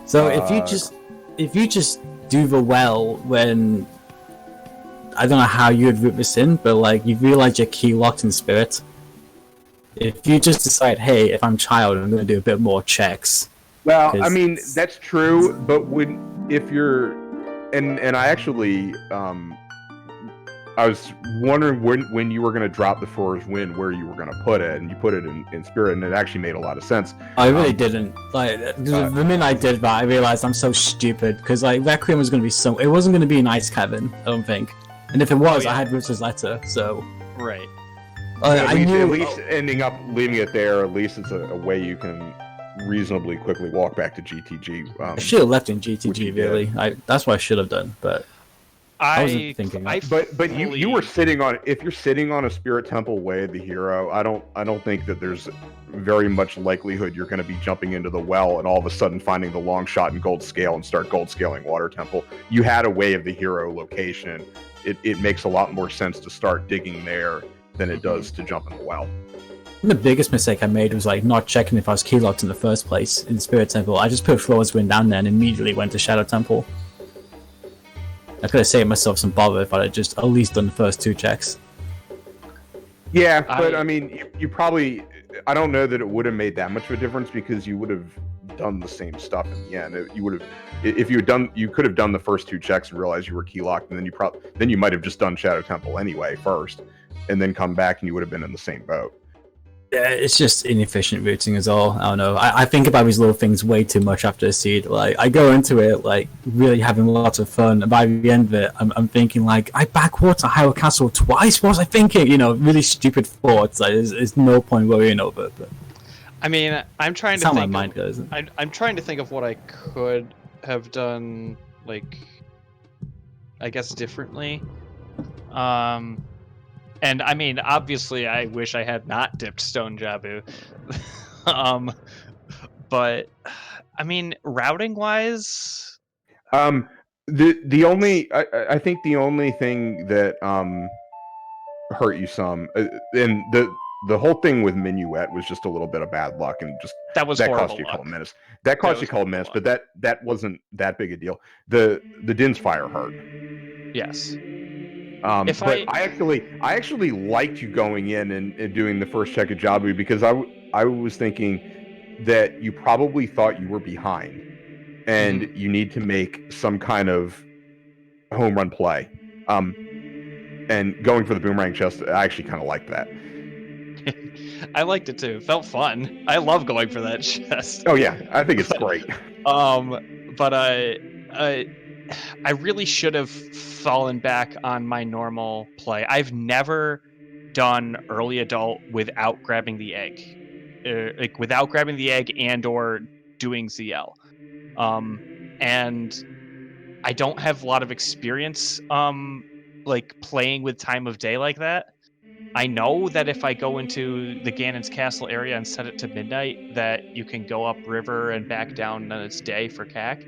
[SPEAKER 4] So if you just do the well when I don't know how you would root this in, but like you realize you're key locked in Spirit. If you just decide, hey, if I'm child, I'm going to do a bit more checks.
[SPEAKER 7] Well, I mean, that's true, but if you're, and I actually, I was wondering when you were going to drop the Forest Wind, where you were going to put it, and you put it in Spirit, and it actually made a lot of sense.
[SPEAKER 4] I really didn't. Like, the minute I did that, I realized I'm so stupid, because, like, Requiem was going to be it wasn't going to be an Ice Cavern, I don't think. And if it was, I had Richard's Letter, so...
[SPEAKER 8] Right.
[SPEAKER 7] At least ending up leaving it there, at least it's a way you can reasonably quickly walk back to GTG.
[SPEAKER 4] I should have left in GTG, really. That's what I should have done, but... I wasn't thinking.
[SPEAKER 7] But you were sitting on, if you're sitting on a Spirit Temple Way of the Hero, I don't think that there's very much likelihood you're going to be jumping into the well and all of a sudden finding the long shot in Gold Scale and start gold scaling Water Temple. You had a Way of the Hero location. It makes a lot more sense to start digging there than it does to jump in the well.
[SPEAKER 4] The biggest mistake I made was like not checking if I was keylocked in the first place in Spirit Temple. I just put Flawless Wind down there and immediately went to Shadow Temple. I could have saved myself some bother if I had just at least done the first 2 checks.
[SPEAKER 7] Yeah, but I mean, you probably... I don't know that it would have made that much of a difference because you would have done the same stuff in the end. You would have... If you could have done the first 2 checks and realized you were keylocked, and then you might have just done Shadow Temple anyway first, and then come back and you would have been in the same boat.
[SPEAKER 4] Yeah, it's just inefficient routing as all. I don't know. I think about these little things way too much after a seed. Like, I go into it, like, really having lots of fun, and by the end of it, I'm thinking, like, I backwater Hyrule Castle twice? What was I thinking? You know, really stupid thoughts. Like, there's no point worrying over it. But
[SPEAKER 8] I mean, I'm trying to
[SPEAKER 4] think...
[SPEAKER 8] That's
[SPEAKER 4] how my mind goes.
[SPEAKER 8] I'm trying to think of what I could have done, like, I guess differently. And I mean, obviously, I wish I had not dipped Stone Jabu. But I mean, routing wise,
[SPEAKER 7] the only I think the only thing that hurt you some, and the whole thing with Minuet was just a little bit of bad luck, and just
[SPEAKER 8] that cost
[SPEAKER 7] you a couple minutes. That cost you a couple minutes, but that wasn't that big a deal. The Din's Fire hurt.
[SPEAKER 8] Yes.
[SPEAKER 7] But I actually liked you going in and doing the first check of Jabu because I was thinking that you probably thought you were behind and you need to make some kind of home run play. And going for the boomerang chest, I actually kind of liked that.
[SPEAKER 8] I liked it too. It felt fun. I love going for that chest.
[SPEAKER 7] Oh yeah, I think it's great.
[SPEAKER 8] But I really should have fallen back on my normal play. I've never done early adult without grabbing the egg, like without grabbing the egg and or doing ZL. And I don't have a lot of experience like playing with time of day like that. I know that if I go into the Ganon's Castle area and set it to midnight, that you can go up river and back down on its day for CAC.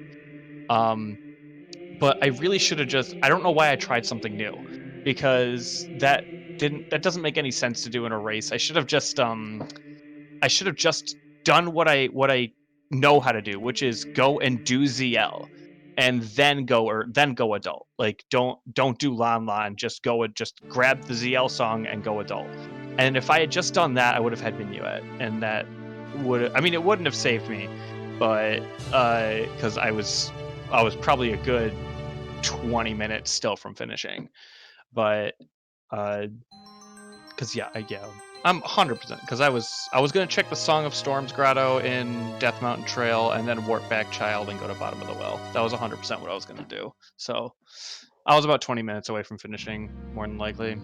[SPEAKER 8] But I really should have just... I don't know why I tried something new, because that doesn't make any sense to do in a race. I should have just done what I know how to do, which is go and do ZL, and then go adult. Like don't do Lan, just grab the ZL song and go adult. And if I had just done that, I would have had Minuet, and that would... I mean, it wouldn't have saved me, but because I was probably a good 20 minutes still from finishing, but because I'm 100% because I was gonna check the Song of Storms grotto in Death Mountain Trail and then warp back Child and go to Bottom of the Well. That was 100% what I was gonna do. So I was about 20 minutes away from finishing, more than likely.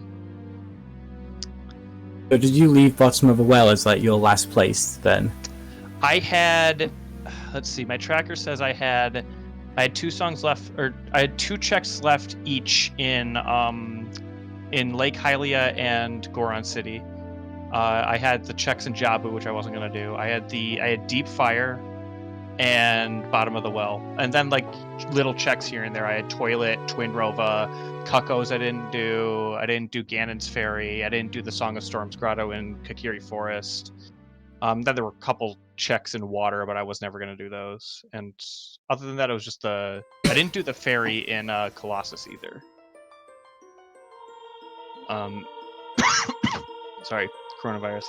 [SPEAKER 4] So did you leave Bottom of the Well as like your last place then?
[SPEAKER 8] I had, let's see, my tracker says I had 2 songs left, or I had 2 checks left each in Lake Hylia and Goron City. I had the checks in Jabu, which I wasn't gonna do. I had Deep Fire and Bottom of the Well, and then like little checks here and there. I had Toilet, Twin Rova, Cuckoos. I didn't do Ganon's Ferry. I didn't do the Song of Storms grotto in Kakiri Forest. Then there were a couple checks in water, but I was never going to do those. And other than that, it was just I didn't do the ferry in Colossus either. Sorry. coronavirus.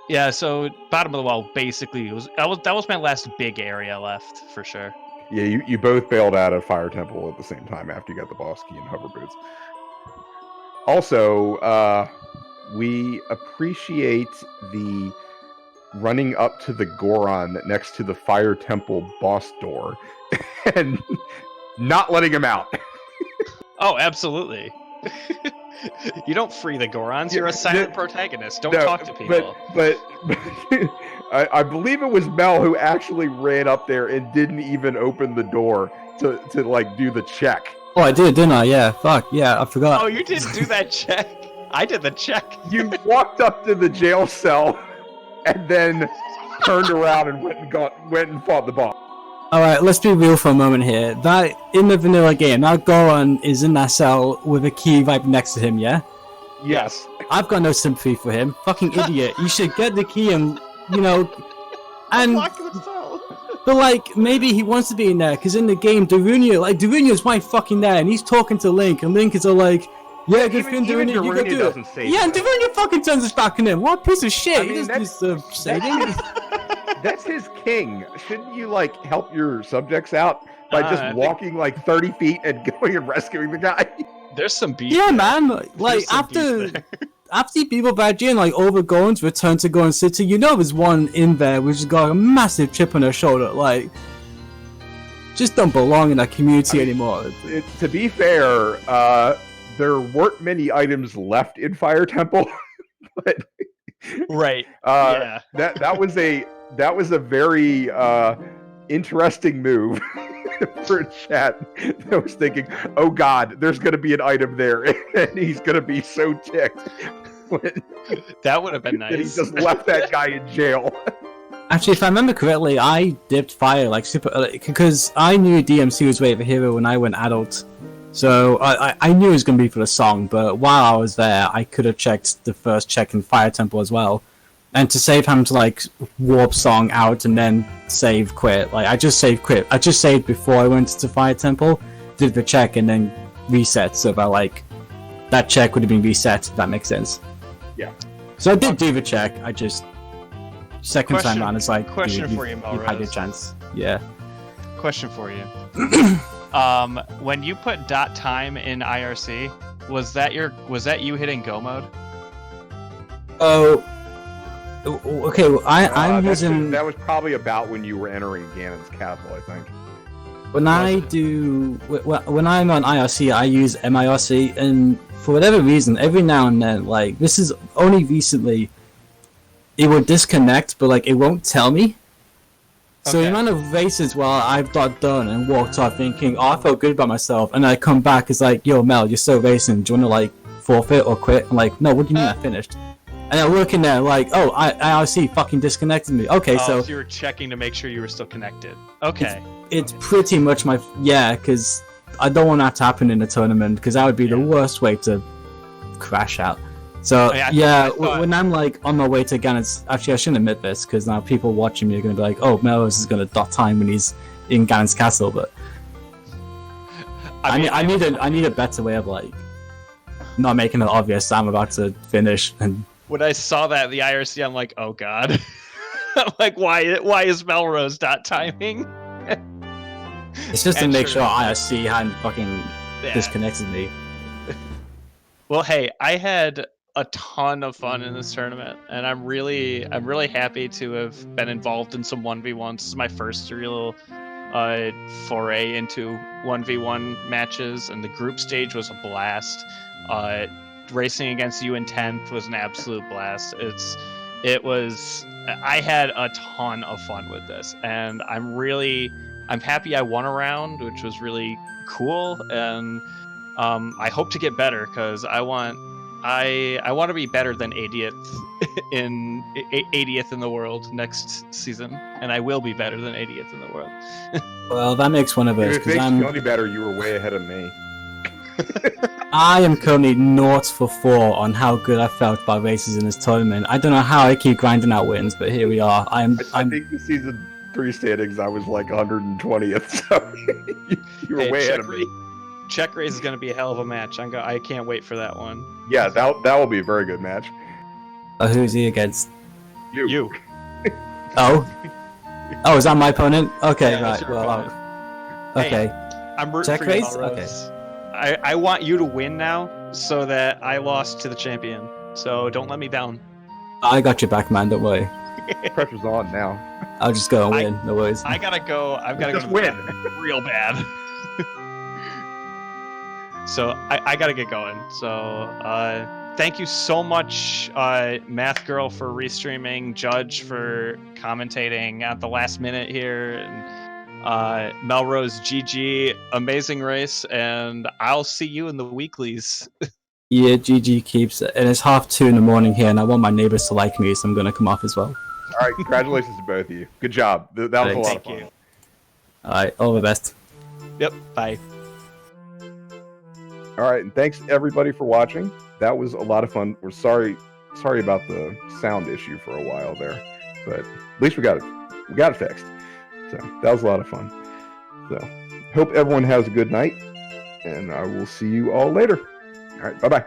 [SPEAKER 8] Yeah. So bottom of the well, basically, that was my last big area left for sure.
[SPEAKER 7] Yeah, you both bailed out of Fire Temple at the same time after you got the boss key and hover boots. Also, we appreciate the running up to the Goron next to the Fire Temple boss door and not letting him out.
[SPEAKER 8] Oh, absolutely. You don't free the Gorons. You're a silent protagonist. Don't talk to people.
[SPEAKER 7] But I believe it was Mel who actually ran up there and didn't even open the door to like do the check.
[SPEAKER 4] Oh, I did, didn't I? Yeah. Fuck. Yeah, I forgot.
[SPEAKER 8] Oh, you didn't do that check. I did the check.
[SPEAKER 7] You walked up to the jail cell and then turned around and went and fought the boss.
[SPEAKER 4] Alright, let's be real for a moment here. That, in the vanilla game, that Goron is in that cell with a key right next to him, yeah?
[SPEAKER 7] Yes.
[SPEAKER 4] I've got no sympathy for him. Fucking idiot. You should get the key and, you know... And... But, like, maybe he wants to be in there, because in the game, Darunya's right fucking there, and he's talking to Link, and Link is all like... Yeah, good thing, Darunia, you go do it. Yeah, and Darunia fucking turns his back on him. What a piece of shit. He doesn't deserve saving.
[SPEAKER 7] That's his king. Shouldn't you, like, help your subjects out by just walking, like, 30 feet and going and rescuing the guy?
[SPEAKER 8] There's some beef.
[SPEAKER 4] Yeah, man. Like, after people back in, like, over Goron's return to Goron City, you know there's one in there which has got a massive chip on her shoulder. Like, just don't belong in that community anymore.
[SPEAKER 7] To be fair, there weren't many items left in Fire Temple, but
[SPEAKER 8] right. Yeah.
[SPEAKER 7] That was a very interesting move for a chat that was thinking, oh god, there's going to be an item there, and he's going to be so ticked.
[SPEAKER 8] That would have been nice.
[SPEAKER 7] That he just left that guy in jail.
[SPEAKER 4] Actually, if I remember correctly, I dipped fire like super early, because I knew DMC was Way of a Hero when I went adult. So I knew it was going to be for the song, but while I was there, I could have checked the first check in Fire Temple as well. And to save having to like warp song out and then save quit, like I just saved quit. I just saved before I went to Fire Temple, did the check and then reset, so that like that check would have been reset, if that makes sense.
[SPEAKER 7] Yeah.
[SPEAKER 4] So I did do the check, I just second time around it's like
[SPEAKER 8] question for you, Melrose.
[SPEAKER 4] You had your chance. Yeah.
[SPEAKER 8] Question for you. When you put .time in IRC, was that you hitting go mode?
[SPEAKER 4] Oh, okay. Well, I'm using.
[SPEAKER 7] That was probably about when you were entering Ganon's castle, I think.
[SPEAKER 4] When I'm on IRC, I use MIRC, and for whatever reason, every now and then, like this is only recently, it will disconnect, but like it won't tell me. So the amount of races while I've got done and walked off thinking, oh, I felt good about myself, and I come back, it's like, yo, Mel, you're still racing, do you want to, like, forfeit or quit? I'm like, no, what do you mean I finished? And I look in there, like, oh, IRC fucking disconnected me. Okay, so
[SPEAKER 8] you were checking to make sure you were still connected. Okay.
[SPEAKER 4] It's pretty much my, because I don't want that to happen in a tournament, because that would be the worst way to crash out. So, when I'm like on my way to Ganon's, actually I shouldn't admit this, because now people watching me are going to be like, oh, Melrose is going to .time when he's in Ganon's castle, but I need a better way of like, not making it obvious I'm about to finish. And
[SPEAKER 8] when I saw that, the IRC, I'm like, oh god. I'm like, why is Melrose .timing?
[SPEAKER 4] It's just to make sure IRC hadn't fucking disconnected me.
[SPEAKER 8] Well, hey, I had a ton of fun in this tournament, and I'm really happy to have been involved in some 1v1s. This is my first real foray into 1v1 matches, and the group stage was a blast. Racing against you in 10th was an absolute blast. I had a ton of fun with this, and I'm happy I won a round, which was really cool, and I hope to get better, because I want to be better than 80th in the world next season, and I will be better than 80th in the world.
[SPEAKER 4] Well, that makes one of us.
[SPEAKER 7] If it makes you any better, you were way ahead of me.
[SPEAKER 4] I am currently 0 for 4 on how good I felt about races in this tournament. I don't know how I keep grinding out wins, but here we are. I
[SPEAKER 7] think the season 3 standings, I was like 120th, so you were way ahead of me.
[SPEAKER 8] check raise is going to be a hell of a match. I can't wait for that one.
[SPEAKER 7] Yeah, that will be a very good match.
[SPEAKER 4] Who's he against?
[SPEAKER 8] You.
[SPEAKER 4] Oh, is that my opponent? Okay,
[SPEAKER 8] Yeah, that's
[SPEAKER 4] right.
[SPEAKER 8] your
[SPEAKER 4] Well,
[SPEAKER 8] opponent.
[SPEAKER 4] okay.
[SPEAKER 8] I'm rooting
[SPEAKER 4] Check
[SPEAKER 8] for you,
[SPEAKER 4] raise?
[SPEAKER 8] Melrose. I want you to win now, so that I lost to the champion. So don't let me down.
[SPEAKER 4] I got your back, man. Don't worry.
[SPEAKER 7] Pressure's on now.
[SPEAKER 4] I'll just go and win. No worries.
[SPEAKER 8] I gotta go. I've gotta
[SPEAKER 7] Just
[SPEAKER 8] go to
[SPEAKER 7] win.
[SPEAKER 8] bed real bad. So I gotta get going. So thank you so much, Math Girl, for restreaming, Judge for commentating at the last minute here, and Melrose, GG, amazing race, and I'll see you in the weeklies.
[SPEAKER 4] Yeah, GG keeps it. And it's 2:30 in the morning here, and I want my neighbors to like me, so I'm gonna come off as well.
[SPEAKER 7] All right, congratulations to both of you. Good job. That was a lot of
[SPEAKER 8] Thank
[SPEAKER 7] fun.
[SPEAKER 8] you.
[SPEAKER 4] Alright, all the best.
[SPEAKER 8] Yep. Bye.
[SPEAKER 7] All right, and thanks everybody for watching. That was a lot of fun. We're sorry about the sound issue for a while there, but at least we got it fixed. So that was a lot of fun. So hope everyone has a good night, and I will see you all later. All right, bye bye.